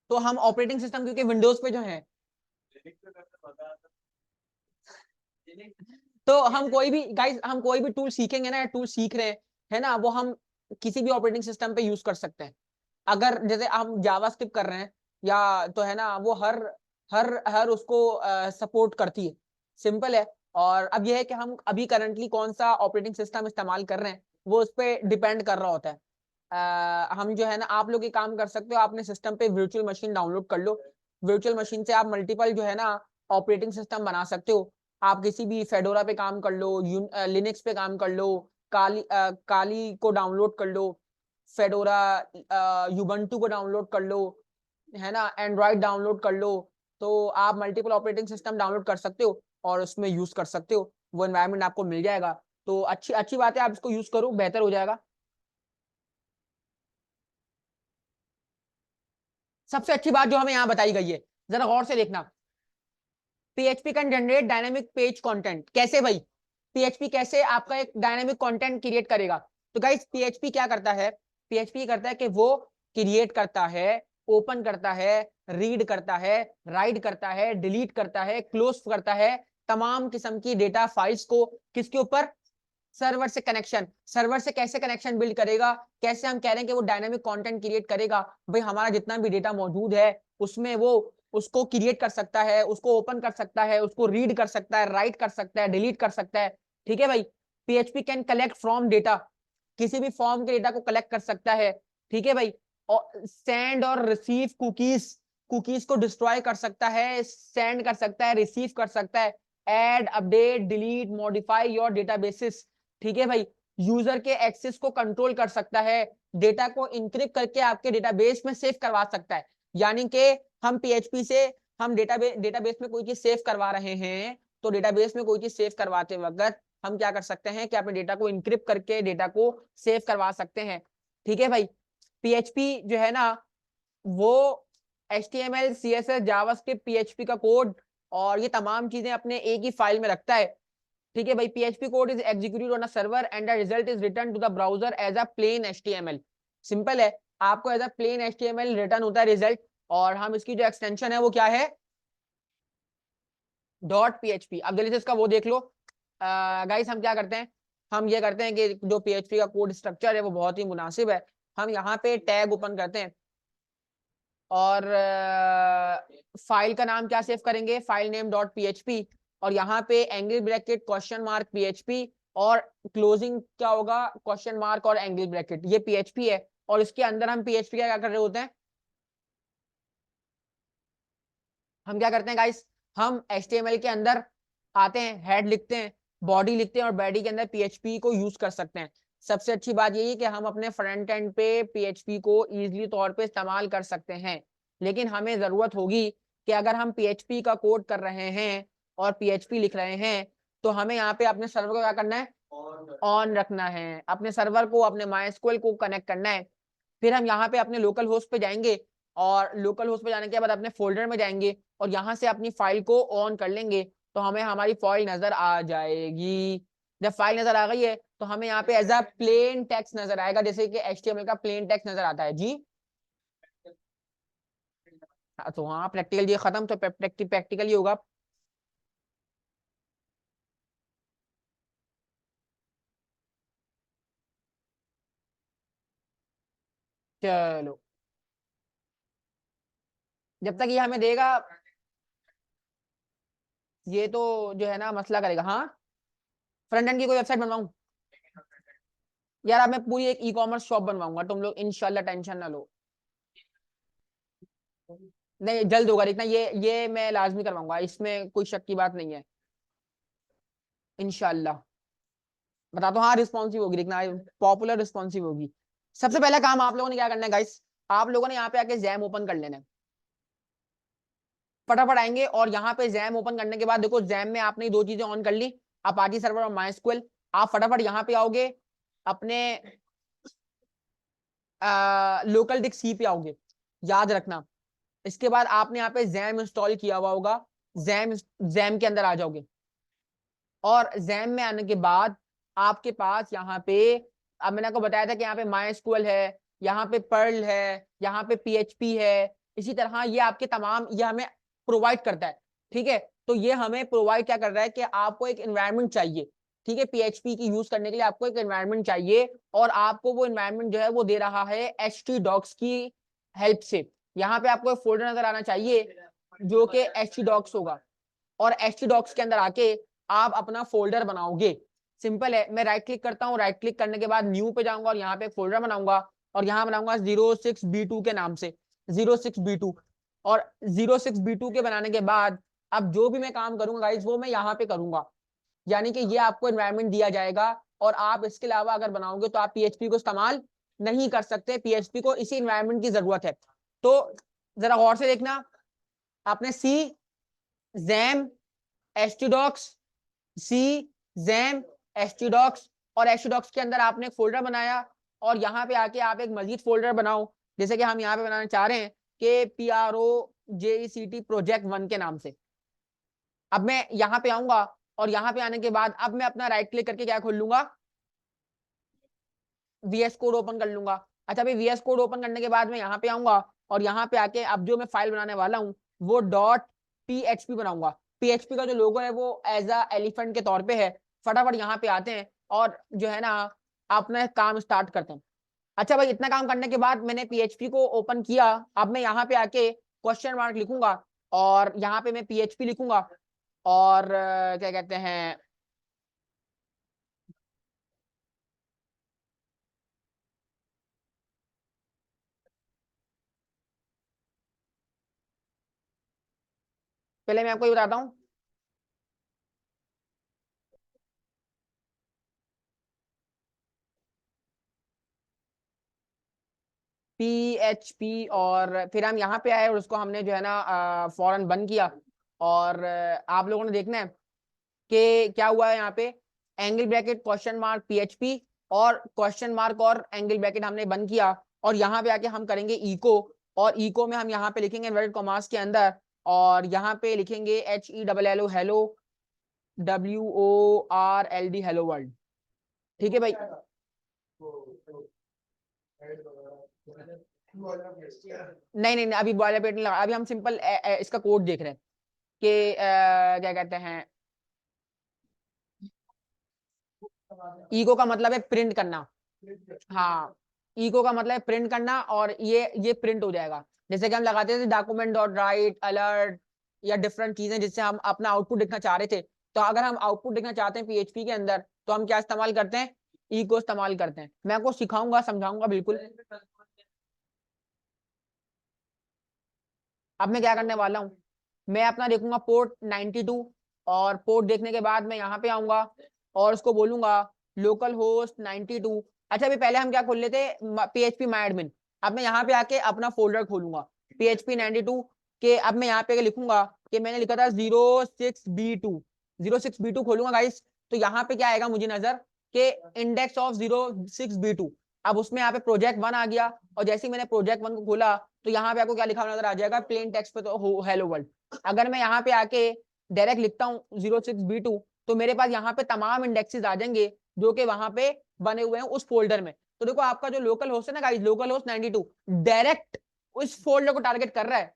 तो हम ऑपरेटिंग सिस्टम क्योंकि विंडोज पे जो है, तो हम कोई भी गाइस, हम कोई भी टूल सीखेंगे ना, टूल सीख रहे हैं है ना, वो हम किसी भी ऑपरेटिंग सिस्टम पे यूज कर सकते हैं। अगर जैसे हम जावास्क्रिप्ट कर रहे हैं या तो है ना, वो हर हर हर उसको सपोर्ट करती है, सिंपल है। और अब ये है कि हम अभी करंटली कौन सा ऑपरेटिंग सिस्टम इस्तेमाल कर रहे हैं, वो उस पर डिपेंड कर रहा होता है। हम जो है ना, आप लोग ये काम कर सकते हो, आपने सिस्टम पे वर्चुअल मशीन डाउनलोड कर लो, वर्चुअल मशीन से आप मल्टीपल जो है ना ऑपरेटिंग सिस्टम बना सकते हो। आप किसी भी फेडोरा पे काम कर लो, लिनक्स पे काम कर लो, काली को डाउनलोड कर लो, फेडोरा, यूबंटू को डाउनलोड कर लो, है ना, एंड्रॉइड डाउनलोड कर लो। तो आप मल्टीपल ऑपरेटिंग सिस्टम डाउनलोड कर सकते हो और उसमें यूज कर सकते हो, वो एनवायरनमेंट आपको मिल जाएगा। तो अच्छी अच्छी बात है, आप इसको यूज करो, बेहतर हो जाएगा। सबसे अच्छी बात जो हमें यहाँ बताई गई है, जरा गौर से देखना, PHP can generate dynamic page content. कैसे भाई, PHP कैसे आपका एक डायनेमिक कंटेंट क्रिएट करेगा? तो गाइस PHP क्या करता है, PHP करता है कि वो क्रिएट करता है, ओपन करता है, रीड करता है, राइट करता है, डिलीट करता है, क्लोज करता है, तमाम किस्म की डेटा फाइल्स को, किसके ऊपर, सर्वर से कनेक्शन। सर्वर से कैसे कनेक्शन बिल्ड करेगा, कैसे हम कह रहे हैं कि वो डायनामिक कंटेंट क्रिएट करेगा? भाई हमारा जितना भी डेटा मौजूद है उसमें वो उसको क्रिएट कर सकता है, उसको ओपन कर सकता है, उसको रीड कर सकता है, राइट कर सकता है, डिलीट कर सकता है। ठीक है भाई, PHP can collect from data, किसी भी फॉर्म के डेटा को कलेक्ट कर सकता है। ठीक है भाई, और सेंड और रिसीव कुकीज, कुकीज को डिस्ट्रॉय कर सकता है, सेंड कर सकता है, रिसीव कर सकता है, add, update, delete, modify your databases. ठीक है भाई, यूजर के एक्सेस को कंट्रोल कर सकता है, डेटा को इनक्रिप्ट करके आपके डेटाबेस में सेव करवा सकता है। यानी कि हम PHP से हम डेटाबेस में कोई चीज सेव करवा रहे हैं, तो डेटाबेस में कोई चीज सेव करवाते वक्त हम क्या कर सकते हैं कि अपने डेटा को इनक्रिप्ट करके डेटा को सेव करवा सकते हैं। ठीक है भाई, PHP जो है ना वो HTML, CSS, जावास्क्रिप्ट, PHP का कोड और ये तमाम चीजें अपने एक ही फाइल में रखता है। ठीक है भाई, PHP code is executed on a server and the result is return to the browser as a plain HTML। Simple है, आपको as a plain HTML return होता है रिजल्ट, और हम इसकी जो एक्सटेंशन है वो क्या है, .php। अब जल्दी से इसका वो देख लो गाइस, हम क्या करते हैं, हम ये करते हैं कि जो PHP का कोड स्ट्रक्चर है वो बहुत ही मुनासिब है। हम यहाँ पे टैग ओपन करते हैं और फाइल का नाम क्या सेव करेंगे, फाइल नेम .php, और यहाँ पे angle bracket question mark PHP, और क्लोजिंग क्या होगा, क्वेश्चन मार्क और एंगल ब्रैकेट, ये PHP है। और इसके अंदर हम PHP का क्या कर रहे होते हैं, हम क्या करते हैं गाइस, हम HTML के अंदर आते हैं, हेड लिखते हैं, बॉडी लिखते हैं, और बॉडी के अंदर PHP को यूज कर सकते हैं। सबसे अच्छी बात यही है कि हम अपने फ्रंट एंड पे PHP को इजीली तौर पे इस्तेमाल कर सकते हैं। लेकिन हमें जरूरत होगी कि अगर हम PHP का कोड कर रहे हैं और PHP लिख रहे हैं, तो हमें यहाँ पे अपने सर्वर को क्या करना है, ऑन रखना है, अपने सर्वर को, अपने MySQL को कनेक्ट करना है। फिर हम यहाँ पे अपने लोकल होस्ट पे जाएंगे, और लोकल होस्ट पे जाने के बाद अपने फोल्डर में जाएंगे और यहाँ से अपनी फाइल को ऑन कर लेंगे, तो हमें हमारी फाइल नजर आ जाएगी। जब फाइल नजर आ गई है तो हमें यहाँ पे एज अ प्लेन टेक्स्ट नजर आएगा, जैसे कि HTML का प्लेन टेक्स्ट नजर आता है जी। तो हाँ प्रैक्टिकल ये खत्म, तो प्रैक्टिकल ये होगा। चलो, जब तक ये हमें देगा, ये तो जो है ना मसला करेगा। हाँ, फ्रंट एंड की कोई वेबसाइट बनवाऊं यार? अब मैं पूरी एक ई कॉमर्स शॉप बनवाऊंगा, तुम लोग इंशाल्लाह टेंशन ना लो। नहीं जल्द होगा, देखना, ये मैं लाजमी करवाऊंगा, इसमें कोई शक की बात नहीं है, इंशाल्लाह। बता दो, हाँ रिस्पॉन्सिव होगी, देखना पॉपुलर रिस्पॉन्सिव होगी। सबसे पहला काम आप लोगों ने क्या करना है गाइस, आप लोगों ने यहाँ पे आके जैम ओपन कर लेना है। फटाफट आएंगे, और यहाँ पे जैम ओपन करने के बाद देखो, जैम में आपने दो चीजें ऑन कर ली, अपाची सर्वर और माइस्क्वेल। आप फटाफट यहाँ पे आओगे, अपने लोकल डिस्क सी पे आओगे, याद रखना। इसके बाद आपने यहाँ पे जैम इंस्टॉल किया हुआ होगा, जैम जैम के अंदर आ जाओगे, और जैम में आने के बाद आपके पास यहाँ पे, अब मैंने आपको बताया था कि यहाँ पे माइस्क्वेल है, यहाँ पे पर्ल है, यहाँ पे पीएचपी है, इसी तरह ये आपके तमाम, ये हमें प्रोवाइड करता है। ठीक है, तो ये हमें प्रोवाइड क्या कर रहा है कि आपको एक एनवायरनमेंट चाहिए, ठीक है, पीएचपी की यूज करने के लिए आपको एक एनवायरनमेंट चाहिए, और आपको वो एनवायरनमेंट जो है वो दे रहा है htdocs की हेल्प से। यहाँ पे आपको एक फोल्डर नजर आना चाहिए जो कि htdocs होगा, और htdocs के अंदर आके आप अपना फोल्डर बनाओगे। सिंपल है, मैं राइट क्लिक करता हूँ, राइट क्लिक करने के बाद न्यू पे जाऊंगा, और यहाँ पे एक फोल्डर बनाऊंगा, और यहाँ बनाऊंगा 06B2 के नाम से, 06B2। और 06B2 के बनाने के बाद अब जो भी मैं काम करूंगा गाइस, वो मैं यहाँ पे करूंगा, यानी कि ये आपको एनवायरनमेंट दिया जाएगा, और आप इसके अलावा अगर बनाओगे तो आप पीएचपी को इस्तेमाल नहीं कर सकते, पीएचपी को इसी एनवायरनमेंट की जरूरत है। तो जरा गौर से देखना, आपने सी जैम htdocs, सी जैम htdocs, और htdocs के अंदर आपने एक फोल्डर बनाया, और यहाँ पे आके आप एक मजीद फोल्डर बनाओ, जैसे कि हम यहाँ पे बनाना चाह रहे हैं कि PROJECT प्रोजेक्ट 1 के नाम से। अब मैं यहाँ पे आऊंगा, और यहाँ पे आने के बाद अब मैं अपना राइट क्लिक करके क्या खोल लूंगा, VS कोड ओपन कर लूंगा। अच्छा भाई, VS कोड ओपन करने के बाद मैं यहाँ पे आऊंगा, और यहाँ पे आके अब जो मैं फाइल बनाने वाला हूँ वो .php बनाऊंगा। PHP का जो लोगो है वो एज अ एलिफेंट के तौर पे है। फटाफट यहाँ पे आते हैं, और जो है ना अपना काम स्टार्ट करते हैं। अच्छा भाई, इतना काम करने के बाद मैंने PHP को ओपन किया, अब मैं यहाँ पे आके क्वेश्चन मार्क लिखूंगा, और यहाँ पे मैं PHP लिखूंगा, और क्या कहते हैं, पहले मैं आपको ये बताता हूँ। PHP, और फिर हम यहाँ पे आए, और उसको हमने जो है ना फौरन बंद किया, और आप लोगों ने देखना है कि क्या हुआ है यहाँ पे, angle bracket question mark PHP, और क्वेश्चन मार्क और एंगल ब्रैकेट हमने बंद किया, और यहाँ पे आके हम करेंगे इको, और इको में हम यहाँ पे लिखेंगे इन्वर्टेड कॉमास के अंदर, और यहाँ पे लिखेंगे HELLO hello, WORLD hello world. ठीक है भाई, नहीं नहीं नहीं, अभी बॉयलर प्लेट नहीं लगा, अभी हम सिंपल इसका कोड देख रहे हैं कि क्या कहते हैं, ईगो का मतलब है प्रिंट करना। हाँ, ईगो का मतलब है प्रिंट करना, और ये प्रिंट हो जाएगा, जैसे कि हम लगाते थे डॉक्यूमेंट डॉट राइट अलर्ट, या डिफरेंट चीजें जिससे हम अपना आउटपुट देखना चाह रहे थे। तो अगर हम आउटपुट देखना चाहते हैं PHP के अंदर, तो हम क्या इस्तेमाल करते हैं, ईगो इस्तेमाल करते हैं। मैं आपको सिखाऊंगा, समझाऊंगा बिल्कुल। अब मैं क्या करने वाला हूँ, मैं अपना देखूंगा पोर्ट 92, और पोर्ट देखने के बाद मैं यहाँ पे आऊंगा, और उसको बोलूंगा लोकल होस्ट 92। अच्छा अभी पहले हम क्या खोल लेते, PHP माई एडमिन। अब मैं यहाँ पे आके अपना फोल्डर खोलूंगा PHP 92 के। अब मैं यहाँ पे लिखूंगा कि मैंने लिखा था 06B2, 06B2 खोलूंगा गाइस, तो यहाँ पे क्या आएगा मुझे नजर के इंडेक्स ऑफ 06B2। अब उसमें यहाँ पे प्रोजेक्ट 1 आ गया, और जैसे ही मैंने प्रोजेक्ट 1 को खोला, तो यहाँ पे आपको क्या लिखा हुआ नजर आ जाएगा, प्लेन टेक्स्ट पे तो हेलो वर्ल्ड। अगर मैं यहाँ पे आके डायरेक्ट लिखता हूँ 06B2, तो मेरे पास यहाँ पे तमाम इंडेक्सेस आ जाएंगे जो कि वहां पे बने हुए हैं उस फोल्डर में। तो देखो आपका जो लोकल होस्ट है ना गाइस, लोकल होस्ट 92 डायरेक्ट उस फोल्डर को टारगेट कर रहा है,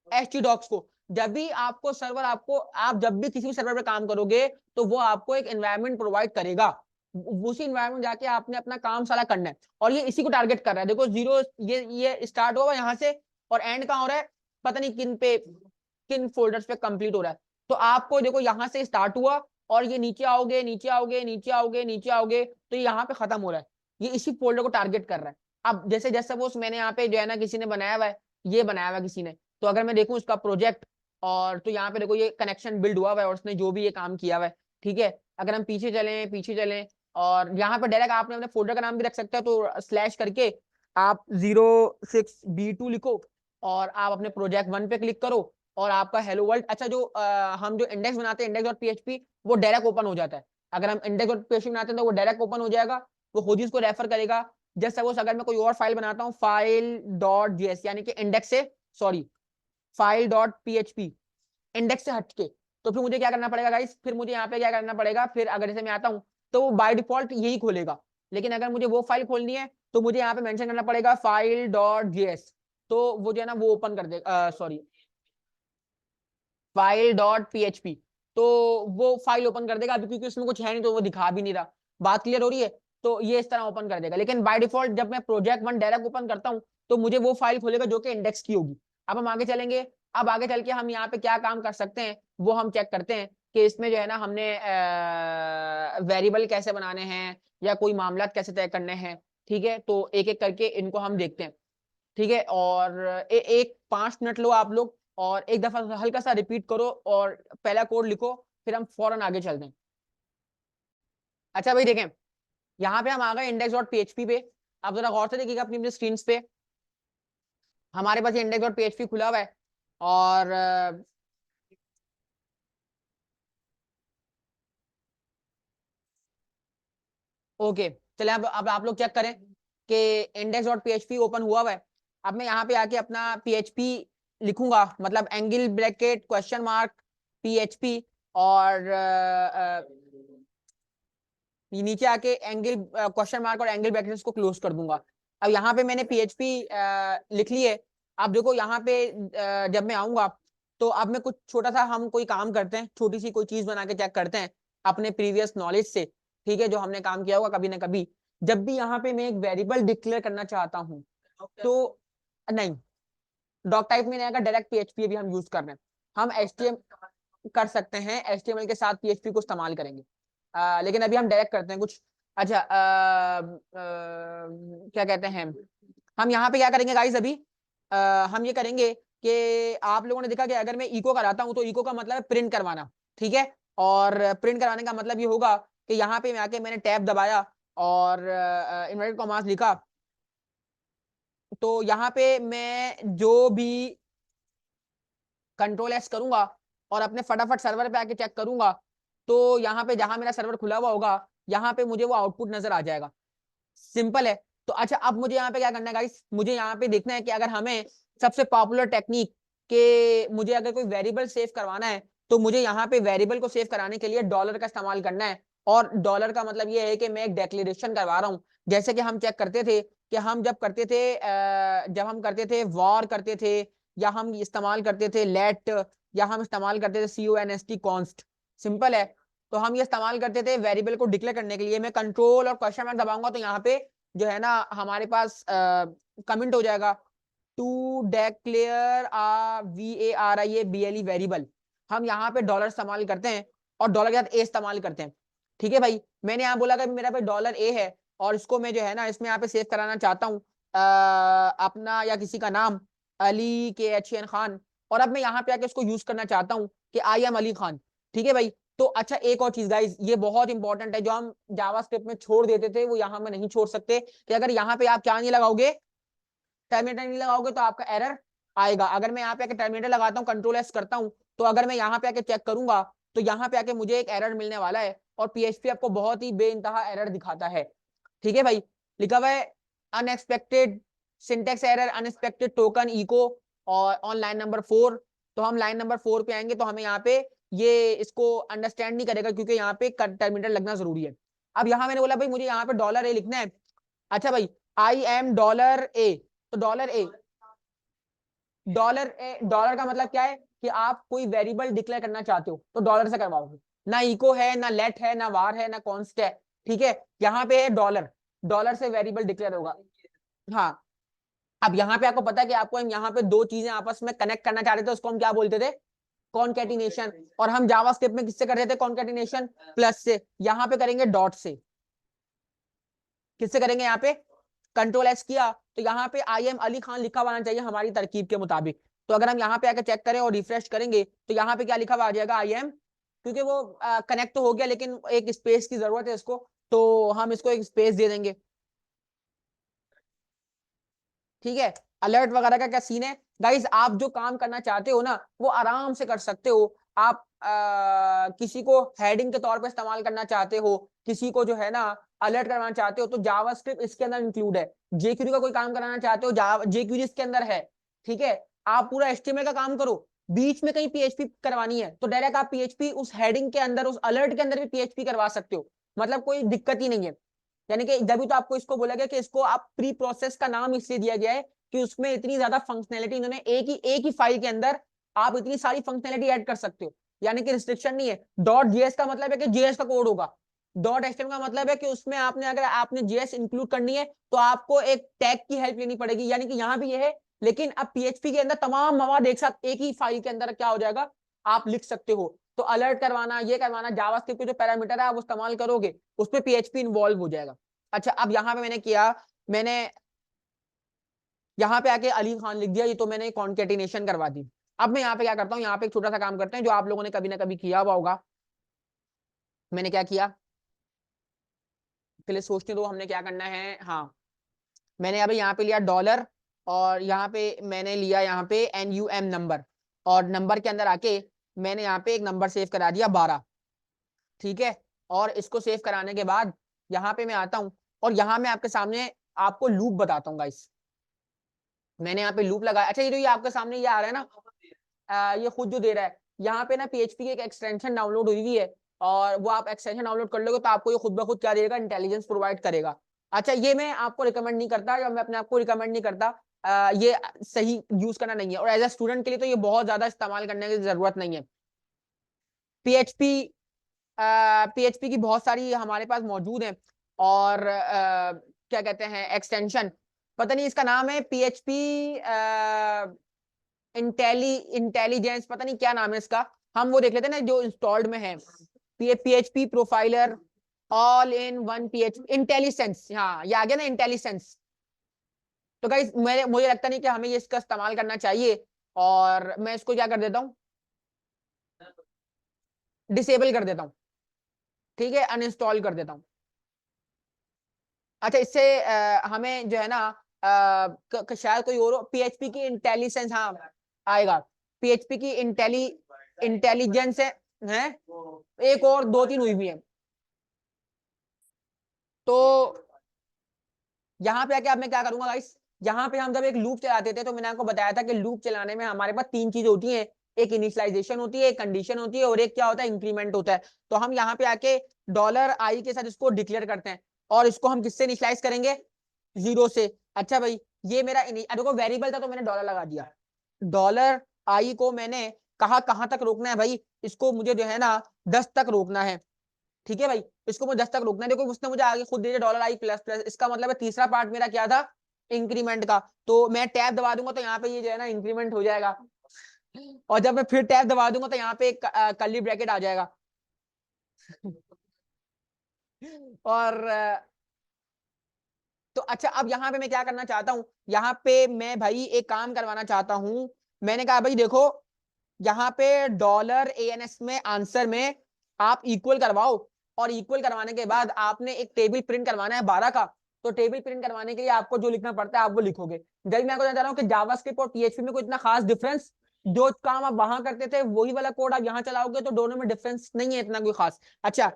htdocs को। जब भी आपको सर्वर आपको आप जब भी किसी भी सर्वर पे काम करोगे तो वो आपको एक एनवायरनमेंट प्रोवाइड करेगा, उसी एनवायरनमेंट जाके आपने अपना काम सारा करना है, और ये इसी को टारगेट कर रहा है। देखो जीरो, ये स्टार्ट हुआ यहाँ से और एंड कहाँ हो रहा है, पता नहीं किन पे, किन फोल्डर्स पे कंप्लीट हो रहा है। तो आपको देखो यहाँ से स्टार्ट हुआ और ये नीचे आओगे नीचे आओगे नीचे आओगे नीचे आओगे तो ये यहाँ पे खत्म हो रहा है, ये इसी फोल्डर को टारगेट कर रहा है। अब जैसे जैसे वो मैंने यहाँ पे जो है ना किसी ने बनाया हुआ है, ये बनाया हुआ किसी ने, तो अगर मैं देखूं इसका प्रोजेक्ट, और तो यहाँ पे देखो ये कनेक्शन बिल्ड हुआ हुआ है और उसने जो भी ये काम किया हुआ है, ठीक है। अगर हम पीछे चलें और यहाँ पे डायरेक्ट आपने अपने फोल्डर का नाम भी रख सकते हो, तो स्लैश करके आप 06B2 लिखो और आप अपने प्रोजेक्ट 1 पे क्लिक करो और आपका हेलो वर्ल्ड, अच्छा जो हम जो इंडेक्स बनाते हैं index.php वो डायरेक्ट ओपन हो जाता है। अगर हम index.php बनाते हैं तो वो डायरेक्ट ओपन हो जाएगा, वो खुद ही उसको रेफर करेगा। जैसे सपोज अगर मैं कोई और फाइल बनाता हूँ file.js यानी कि इंडेक्स से, सॉरी file.php इंडेक्स से हटके, तो फिर मुझे क्या करना पड़ेगा गाइस, फिर मुझे यहाँ पे क्या करना पड़ेगा, फिर अगर जैसे मैं आता हूँ तो वो बाय डिफॉल्ट यही खोलेगा, लेकिन अगर मुझे वो फाइल खोलनी है तो मुझे यहाँ पे मेंशन करना पड़ेगा file.js, तो वो जो है ना वो ओपन कर देगा, सॉरी file.php, तो वो फाइल ओपन कर देगा। अभी क्योंकि उसमें कुछ है नहीं तो वो दिखा भी नहीं रहा, बात क्लियर हो रही है, तो ये इस तरह ओपन कर देगा। लेकिन बाय डिफॉल्ट जब मैं प्रोजेक्ट 1 डायरेक्ट ओपन करता हूँ तो मुझे वो फाइल खोलेगा जो कि इंडेक्स की होगी। अब हम आगे चलेंगे, अब आगे चल के हम यहाँ पे क्या काम कर सकते हैं वो हम चेक करते हैं कि इसमें जो है ना हमने वेरिएबल कैसे बनाने हैं या कोई मामला कैसे तय करने हैं, ठीक है। तो एक एक करके इनको हम देखते हैं, ठीक है। और एक 5 मिनट लो आप लोग और एक दफा हल्का सा रिपीट करो और पहला कोड लिखो, फिर हम फौरन आगे चलते हैं। अच्छा भाई देखें, यहाँ पे हम आ गए index.php पे। अब जरा गौर से देखिएगा अपनी अपनी स्क्रीन पे, हमारे पास ये index.php खुला हुआ है और ओके, चले अब आप लोग चेक करें कि index.php ओपन हुआ है। अब मैं यहाँ पे आके अपना php लिखूंगा, मतलब angle bracket question mark php, और ये नीचे आके एंगल क्वेश्चन मार्क और एंगल ब्रैकेट्स को क्लोज कर दूंगा। अब यहाँ पे मैंने php लिख ली है। अब देखो यहाँ पे जब मैं आऊंगा तो अब मैं कुछ छोटा सा हम कोई काम करते हैं, छोटी सी कोई चीज बना के चेक करते हैं अपने प्रीवियस नॉलेज से, ठीक है, जो हमने काम किया होगा कभी ना कभी। जब भी यहाँ पे मैं एक वेरिएबल डिक्लेयर करना चाहता हूँ तो नहीं, डॉक टाइप में नहीं आएगा, डायरेक्ट php अभी हम यूज कर रहे हैं। हम html कर सकते हैं, html के साथ php को इस्तेमाल करेंगे, लेकिन अभी हम डायरेक्ट करते हैं कुछ। अच्छा क्या कहते हैं, हम यहाँ पे क्या करेंगे गाइस, अभी हम ये करेंगे कि आप लोगों ने देखा कि अगर मैं इको कराता हूँ तो इको का मतलब है प्रिंट करवाना, ठीक है। और प्रिंट करवाने का मतलब ये होगा कि यहाँ पे मैं आके मैंने टैब दबाया और इन्वर्टेड कॉमास लिखा, तो यहाँ पे मैं जो भी कंट्रोल एस करूंगा और अपने फटाफट सर्वर पे आके चेक करूंगा, तो यहाँ पे जहां मेरा सर्वर खुला हुआ होगा यहाँ पे मुझे वो आउटपुट नजर आ जाएगा। सिंपल है। तो अच्छा अब मुझे यहाँ पे क्या करना है गाइस, मुझे यहाँ पे देखना है कि अगर हमें सबसे पॉपुलर टेक्निक के मुझे अगर कोई वेरिएबल सेव करवाना है तो मुझे यहाँ पे वेरिएबल को सेव कराने के लिए डॉलर का इस्तेमाल करना है। और डॉलर का मतलब ये है कि मैं एक डिक्लेरेशन करवा रहा हूँ, जैसे कि हम चेक करते थे कि हम जब हम करते थे वॉर करते थे, या हम इस्तेमाल करते थे लेट, या हम इस्तेमाल करते थे const कॉन्स्ट, सिंपल है। तो हम ये इस्तेमाल करते थे वेरिएबल को डिक्लेयर करने के लिए। मैं कंट्रोल और क्वेश्चन मार्क दबाऊंगा तो यहाँ पे जो है ना हमारे पास कमेंट हो जाएगा टू डिक्लेयर VARIABLE वेरिएबल। हम यहाँ पे डॉलर इस्तेमाल करते हैं और डॉलर के साथ ए इस्तेमाल करते हैं, ठीक है भाई। मैंने यहाँ बोला कि मेरा पे $A है और इसको मैं जो है ना इसमें यहाँ पे सेव कराना चाहता हूँ अपना या किसी का नाम अली KHN खान, और अब मैं यहाँ पे आके इसको यूज करना चाहता हूँ कि आई एम अली खान, ठीक है भाई। तो अच्छा एक और चीज गाइस, ये बहुत इंपॉर्टेंट है, जो हम जावास्क्रिप्ट में छोड़ देते थे वो यहाँ में नहीं छोड़ सकते, कि अगर यहाँ पे आप क्या नहीं लगाओगे, टर्मिनेटर नहीं लगाओगे तो आपका एरर आएगा। अगर मैं यहाँ पे आके टर्मिनेटर लगाता हूँ कंट्रोल एस करता हूँ तो अगर मैं यहाँ पे आके चेक करूंगा तो यहाँ पे आके मुझे एक एरर मिलने वाला है, और PHP आपको बहुत ही बेइंतहा एरर दिखाता है, ठीक है भाई। लिखा हुआ है unexpected syntax error unexpected token echo, और ऑन लाइन नंबर 4। तो हम लाइन नंबर 4 पे आएंगे तो हमें यहाँ पे ये इसको अंडरस्टैंड नहीं करेगा क्योंकि यहाँ पे टर्मिनेटर लगना जरूरी है। अब यहाँ मैंने बोला भाई मुझे यहाँ पे $A लिखना है। अच्छा भाई आई एम $A, तो $A डॉलर डॉलर का मतलब क्या है कि आप कोई वेरिएबल डिक्लेयर करना चाहते हो तो डॉलर से करवाओगे, ना इको है, ना लेट है, ना वार है, ना कॉन्स्ट है, ठीक है। यहाँ पे है डॉलर, डॉलर से वेरिएबल डिक्लेयर होगा। हाँ, अब यहाँ पे आपको पता है कि आपको हम यहाँ पे दो चीजें आपस में कनेक्ट करना चाह रहे थे, उसको हम क्या बोलते थे, कॉनकैटिनेशन। और हम जावास्क्रिप्ट में किससे कर रहे थे कॉनकैटिनेशन, प्लस से। यहाँ पे करेंगे डॉट से, किससे करेंगे, यहाँ पे कंट्रोल एस किया तो यहाँ पे आई एम अली खान लिखा हुआ चाहिए हमारी तरकीब के मुताबिक। तो अगर हम यहाँ पे आकर चेक करें और रिफ्रेश करेंगे तो यहाँ पे क्या लिखा हुआ आ जाएगा, आई एम, क्योंकि वो कनेक्ट तो हो गया लेकिन एक स्पेस की जरूरत है इसको, तो हम इसको एक स्पेस दे देंगे, ठीक है। अलर्ट वगैरह का क्या सीन है गाइस, आप जो काम करना चाहते हो ना वो आराम से कर सकते हो। आप किसी को हेडिंग के तौर पे इस्तेमाल करना चाहते हो, किसी को जो है ना अलर्ट करवाना चाहते हो तो जावास्क्रिप्ट इसके अंदर इंक्लूड है। जेक्यूरी का कोई काम कराना चाहते हो, जेक्यूरी इसके अंदर है, ठीक है। आप पूरा एचटीएमएल का काम करो, बीच में कहीं पीएचपी करवानी है तो डायरेक्ट आप पीएचपी उस हेडिंग के अंदर, उस अलर्ट के अंदर भी पीएचपी करवा सकते हो, मतलब कोई दिक्कत ही नहीं है। यानी कि जब भी तो आपको इसको बोला गया कि इसको आप प्री प्रोसेस का नाम इसलिए दिया गया है कि उसमें इतनी ज्यादा फंक्शनैलिटी इन्होंने एक ही फाइल के अंदर आप इतनी सारी फंक्शनैलिटी ऐड कर सकते हो, यानी कि रिस्ट्रिक्शन नहीं है। डॉट जीएस का मतलब है कि जीएस का कोड होगा, डॉट एचटीएमएल का मतलब है कि उसमें आपने अगर आपने जीएस इंक्लूड करनी है तो आपको एक टैग की हेल्प लेनी पड़ेगी, यानी कि यहाँ भी ये है। लेकिन अब पीएचपी के अंदर तमाम मवाद एक साथ एक ही फाइल के अंदर क्या हो जाएगा, आप लिख सकते हो। तो अलर्ट करवाना, ये करवाना, जावास्क्रिप्ट के जो पैरामीटर है आप इस्तेमाल करोगे उसमें पीएचपी इन्वॉल्व हो जाएगा। अच्छा, अब यहाँ पे मैंने किया, मैंने यहाँ पे आके अली खान लिख दिया, ये तो मैंने कॉन्केटिनेशन करवा दी। अब मैं यहाँ पे क्या करता हूँ, यहाँ पे एक छोटा सा काम करते हैं जो आप लोगों ने कभी ना कभी किया हुआ होगा। मैंने क्या किया, पहले सोचने दो हमने क्या करना है। हाँ, मैंने अभी यहाँ पे लिया डॉलर, और यहाँ पे मैंने लिया यहाँ पे NUM नंबर, और नंबर के अंदर आके मैंने यहाँ पे एक नंबर सेव करा दिया 12, ठीक है। और इसको सेव कराने के बाद यहाँ पे मैं आता हूँ और यहाँ मैं आपके सामने आपको लूप बताता हूँ गाइस। मैंने यहाँ पे लूप लगाया। अच्छा, ये जो ये आपके सामने ये आ रहा है ना, ये खुद जो दे रहा है, यहाँ पे ना पीएचपी की एक एक्सटेंशन डाउनलोड हुई हुई है, और वो आप एक्सटेंशन डाउनलोड कर लोगे तो आपको ये खुद ब खुद क्या देगा, इंटेलिजेंस प्रोवाइड करेगा। अच्छा, ये मैं आपको रिकमेंड नहीं करता, या मैं अपने आप को रिकमेंड नहीं करता, ये सही यूज करना नहीं है, और एज ए स्टूडेंट के लिए तो ये बहुत ज्यादा इस्तेमाल करने की जरूरत नहीं है। पीएचपी पीएचपी की बहुत सारी हमारे पास मौजूद है, और क्या कहते हैं एक्सटेंशन, पता नहीं इसका नाम है पीएचपी इंटेलिजेंस, पता नहीं क्या नाम है इसका। हम वो देख लेते हैं ना जो इंस्टॉल्ड में है, PHP profiler all in one PHP IntelliSense, हाँ ये आ गया ना इंटेलिसेंस। तो गाइस मुझे लगता नहीं कि हमें ये इसका इस्तेमाल करना चाहिए, और मैं इसको क्या कर देता हूँ, डिसेबल कर देता हूँ, ठीक है, अनइंस्टॉल कर देता हूँ। अच्छा, इससे हमें जो है ना शायद कोई और पीएचपी की इंटेलिजेंस, हाँ आएगा, पीएचपी की इंटेलिजेंस है एक और दो तीन हुई भी है। तो यहाँ पे आके अब मैं क्या करूंगा गाइस, यहाँ पे हम जब एक लूप चलाते थे तो मैंने आपको बताया था कि लूप चलाने में हमारे पास तीन चीजें होती हैं, एक इनिशियलाइजेशन होती है, एक कंडीशन होती है, और एक क्या होता है, इंक्रीमेंट होता है। तो हम यहाँ पे आके $i के साथ इसको डिक्लेयर करते हैं, और इसको हम किससे इनिशियलाइज करेंगे, 0 से। अच्छा भाई, ये मेरा देखो वेरिएबल था तो मैंने डॉलर लगा दिया, $i को मैंने कहा कहाँ तक रोकना है भाई, इसको मुझे जो है ना 10 तक रोकना है, ठीक है भाई, इसको मुझे 10 तक रोकना है। देखो उसने मुझे आगे खुद दे दिया $i प्लस प्लस, इसका मतलब है तीसरा पार्ट मेरा क्या था, इंक्रीमेंट का। तो मैं टैब दबा दूंगा तो यहाँ पे ये जो है ना इंक्रीमेंट हो जाएगा, और जब मैं फिर टैब दबा दूंगा तो यहाँ पे एक कर्ली ब्रैकेट आ जाएगा। और तो अच्छा, अब यहाँ पे मैं क्या करना चाहता हूँ, यहाँ पे मैं भाई एक काम करवाना चाहता हूँ। मैंने कहा भाई देखो, यहाँ पे $ans में आंसर में आप इक्वल करवाओ, और इक्वल करवाने के बाद आपने एक टेबल प्रिंट करवाना है 12 का। तो टेबल प्रिंट करवाने के लिए आपको जो लिखना पड़ता है आप वो लिखोगे। जब मैं आपको बता रहा हूँ कि जावास्क्रिप्ट और पीएचपी में कोई इतना खास डिफरेंस, जो काम आप वहां करते थे वही वाला कोड आप यहाँ चलाओगे, तो दोनों में डिफरेंस नहीं है इतना कोई खास। अच्छा,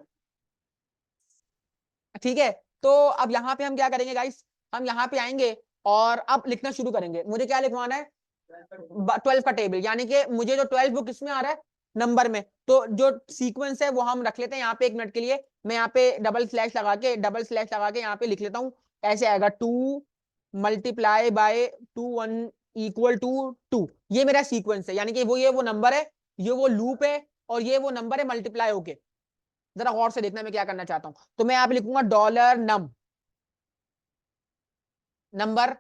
ठीक है। तो अब यहाँ पे हम क्या करेंगे गाइस, हम यहाँ पे आएंगे और अब लिखना शुरू करेंगे। मुझे क्या लिखवाना है, 12 का टेबल, यानी कि मुझे जो 12 वो किस में आ रहा है, नंबर में। तो जो सीक्वेंस है वो हम रख लेते हैं यहाँ पे 1 मिनट के लिए। मैं यहाँ पे डबल स्लैश लगा के यहाँ पे लिख लेता हूँ, ऐसे आएगा 2 × 2 1 इक्वल टू 2, ये मेरा सीक्वेंस है, यानी कि ये वो नंबर है, ये वो लूप है, और ये वो नंबर है मल्टीप्लाई होके। जरा गौर से देखना मैं क्या करना चाहता हूं। तो मैं यहाँ पे लिखूंगा डॉलर नंबर,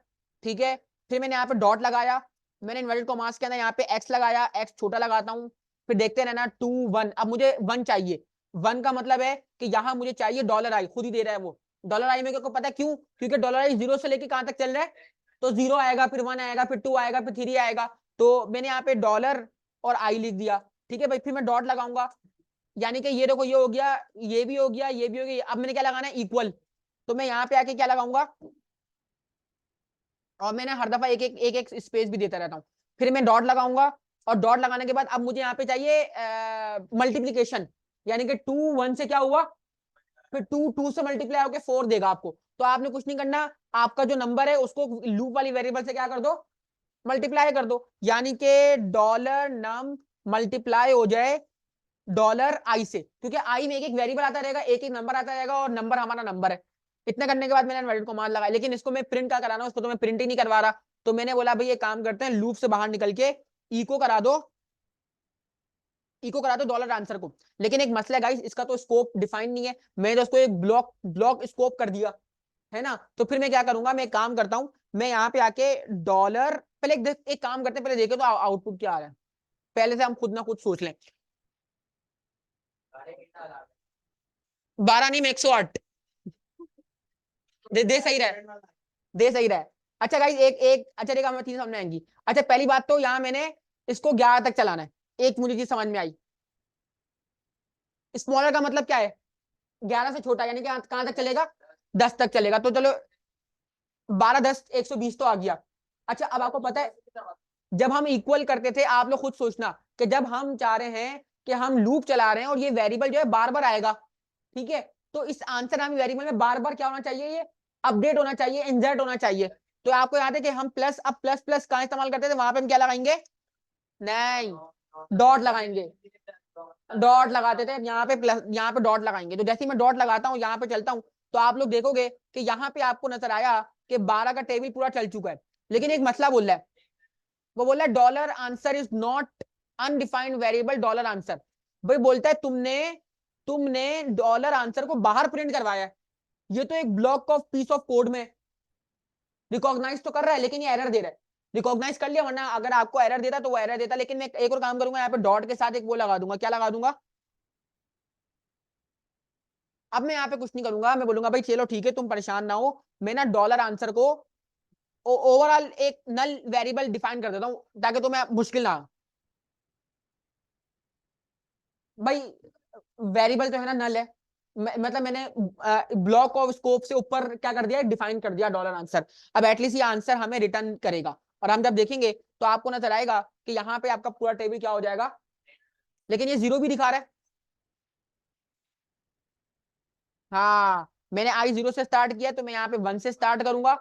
ठीक है। फिर मैंने यहाँ पे डॉट लगाया, मैंने इन्वर्टेड कॉमास के अंदर यहाँ पे एक्स लगाया, एक्स छोटा लगाता हूँ, फिर देखते रहना 2 1। अब मुझे 1 चाहिए, 1 का मतलब है कि यहाँ मुझे चाहिए डॉलर आई, खुद ही दे रहा है वो डॉलर आई। मेरे को पता है क्यों, क्योंकि डॉलर आई 0 से लेके कहां तक चल रहा है, तो 0 आएगा, फिर 1 आएगा, फिर 2 आएगा, फिर 3 आएगा। तो मैंने यहाँ पे डॉलर और आई लिख दिया, ठीक है भाई। फिर मैं डॉट लगाऊंगा, यानी कि ये देखो ये हो गया, ये भी हो गया, ये भी हो गया। अब मैंने क्या लगाना है, इक्वल। तो मैं यहाँ पे आके क्या लगाऊंगा, और मैंने हर दफा एक स्पेस भी देता रहता हूँ। फिर मैं डॉट लगाऊंगा, और डॉट लगाने के बाद अब मुझे यहाँ पे चाहिए मल्टीप्लीकेशन, यानी कि 2 1 से क्या हुआ, फिर 2 2 से मल्टीप्लाई होकर 4 देगा आपको। तो आपने कुछ नहीं करना, आपका जो नंबर है उसको लूप वाली वेरिएबल से क्या कर दो, मल्टीप्लाई कर दो, यानी कि डॉलर नम मल्टीप्लाई हो जाए डॉलर आई से, क्योंकि आई में एक वेरिएबल आता रहेगा, एक नंबर आता रहेगा, और नंबर हमारा नंबर है। इतना करने के बाद मैंने इन्वर्टेड कॉमास लगाया, लेकिन इसको मैं प्रिंट क्या कराना, उसको तो मैं प्रिंट ही नहीं करवा रहा। तो मैंने बोला भाई ये काम करते हैं, लूप से बाहर निकल के इको करा दो, इको करा दो डॉलर आंसर को। लेकिन एक मसला है गाइस, इसका तो स्कोप डिफाइन नहीं है, मैंने तो उसको एक ब्लॉक ब्लॉक स्कोप कर दिया है ना। तो फिर मैं क्या करूंगा, मैं एक काम करता हूं, मैं यहाँ पे आके डॉलर, पहले एक काम करते हैं, पहले देखे तो आउटपुट क्या आ रहा है, पहले से हम खुद ना खुद सोच लें। 12 नहीं, मैं 108 दे सही रहा, दे सही रहा है। अच्छा गाइस, एक एक अच्छा देखा, हमें चीज समझ में आएंगी। अच्छा पहली बात तो यहाँ मैंने इसको 11 तक चलाना है, एक मुझे चीज समझ में आई। स्मॉलर का मतलब क्या है, 11 से छोटा, यानी कि कहां तक चलेगा, 10 तक चलेगा। तो चलो 12 10 120 तो आ गया। अच्छा अब आपको पता है, जब हम इक्वल करते थे, आप लोग खुद सोचना कि जब हम चाह रहे हैं कि हम लूप चला रहे हैं और ये वेरिएबल जो है बार बार आएगा, ठीक है, तो इस आंसर नामी वेरिएबल में बार बार क्या होना चाहिए, ये अपडेट होना चाहिए, इंसर्ट होना चाहिए। तो आपको याद है कि हम प्लस, अब प्लस प्लस कहां इस्तेमाल करते थे, वहां पे हम क्या लगाएंगे, नहीं, डॉट लगाएंगे, डॉट लगाते थे, यहाँ पे प्लस, यहाँ पे डॉट लगाएंगे। तो जैसे ही मैं डॉट लगाता हूँ, यहाँ पे चलता हूँ, तो आप लोग देखोगे कि यहाँ पे आपको नजर आया कि 12 का टेबल पूरा चल चुका है। लेकिन एक मसला बोल रहा है, वो बोल रहा है dollar answer is not undefined variable dollar answer. भाई बोलता है तुमने तुमने डॉलर आंसर को बाहर प्रिंट करवाया है, ये तो एक block of peace of code में रिकॉग्नाइज तो कर रहा है, लेकिन ये एरर दे रहा है। रिकॉग्नाइज कर लिया, वरना अगर आपको एरर देता तो वो एरर देता। लेकिन मैं एक और काम करूंगा, यहाँ पे डॉट के साथ एक वो लगा दूंगा, क्या लगा दूंगा, अब मैं यहाँ पे कुछ नहीं करूंगा, मैं बोलूंगा भाई चलो ठीक है, तुम परेशान ना हो, मैं ना डॉलर आंसर को ओवरऑल एक नल वेरिएबल डिफाइन कर देता हूं, ताकि तुम्हें मुश्किल ना हो। भाई वेरिएबल जो है ना नल है, मतलब मैंने ब्लॉक ऑफ स्कोप से ऊपर क्या कर दिया, डिफाइन कर दिया डॉलर आंसर। अब एटलीस्ट ये आंसर हमें रिटर्न करेगा, और हम जब देखेंगे तो आपको नजर आएगा कि यहाँ पे आपका पूरा टेबल क्या हो जाएगा। लेकिन ये 0 भी दिखा रहा है, हाँ मैंने आई 0 से स्टार्ट किया, तो मैं यहाँ पे 1 से स्टार्ट करूंगा,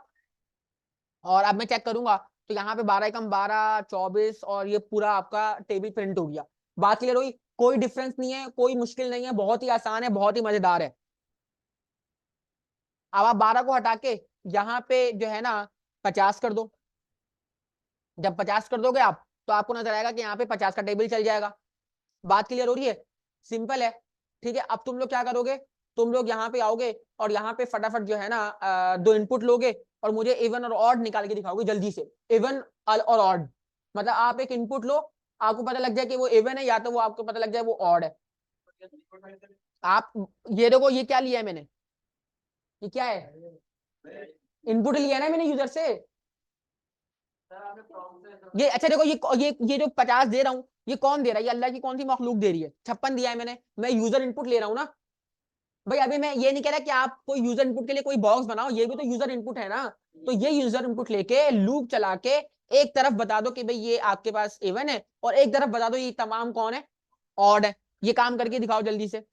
और अब मैं चेक करूंगा तो यहाँ पे 12 एकम 12 24, और ये पूरा आपका टेबल प्रिंट हो गया। बात क्लियर हुई, कोई डिफरेंस नहीं है, कोई मुश्किल नहीं है, बहुत ही आसान है, बहुत ही मजेदार है। अब आप 12 को हटा के यहाँ पे जो है ना 50 कर दो। जब 50 कर दोगे आप, तो आपको नजर आएगा कि यहाँ पे 50 का टेबल चल जाएगा। बात क्लियर हो रही है, सिंपल है, ठीक है। अब तुम लोग क्या करोगे, तुम लोग यहाँ पे आओगे, और यहाँ पे फटाफट जो है ना दो इनपुट लोगे, और मुझे इवन और ऑड निकाल के दिखाओगे जल्दी से। इवन और ऑड, मतलब आप एक इनपुट लो, आपको पता लग जाए कि वो इवन है, या तो वो आपको पता लग जाए वो ऑड है। आप ये देखो, ये क्या लिया है मैंने, ये क्या है, इनपुट लिया है ना मैंने यूजर से। ये अच्छा देखो, ये जो 50 दे रहा हूँ, ये कौन दे रहा है, ये अल्लाह की कौन सी मखलूक दे रही है, 56 दिया है मैंने, मैं यूजर इनपुट ले रहा हूँ ना। भाई अभी मैं ये नहीं कह रहा कि आप कोई यूजर इनपुट के लिए कोई बॉक्स बनाओ, ये भी तो यूजर इनपुट है ना। तो ये यूजर इनपुट लेके लूप चला के एक तरफ बता दो कि भाई ये आपके पास इवन है, और एक तरफ बता दो ये तमाम कौन है, ऑड है। ये काम करके दिखाओ जल्दी से।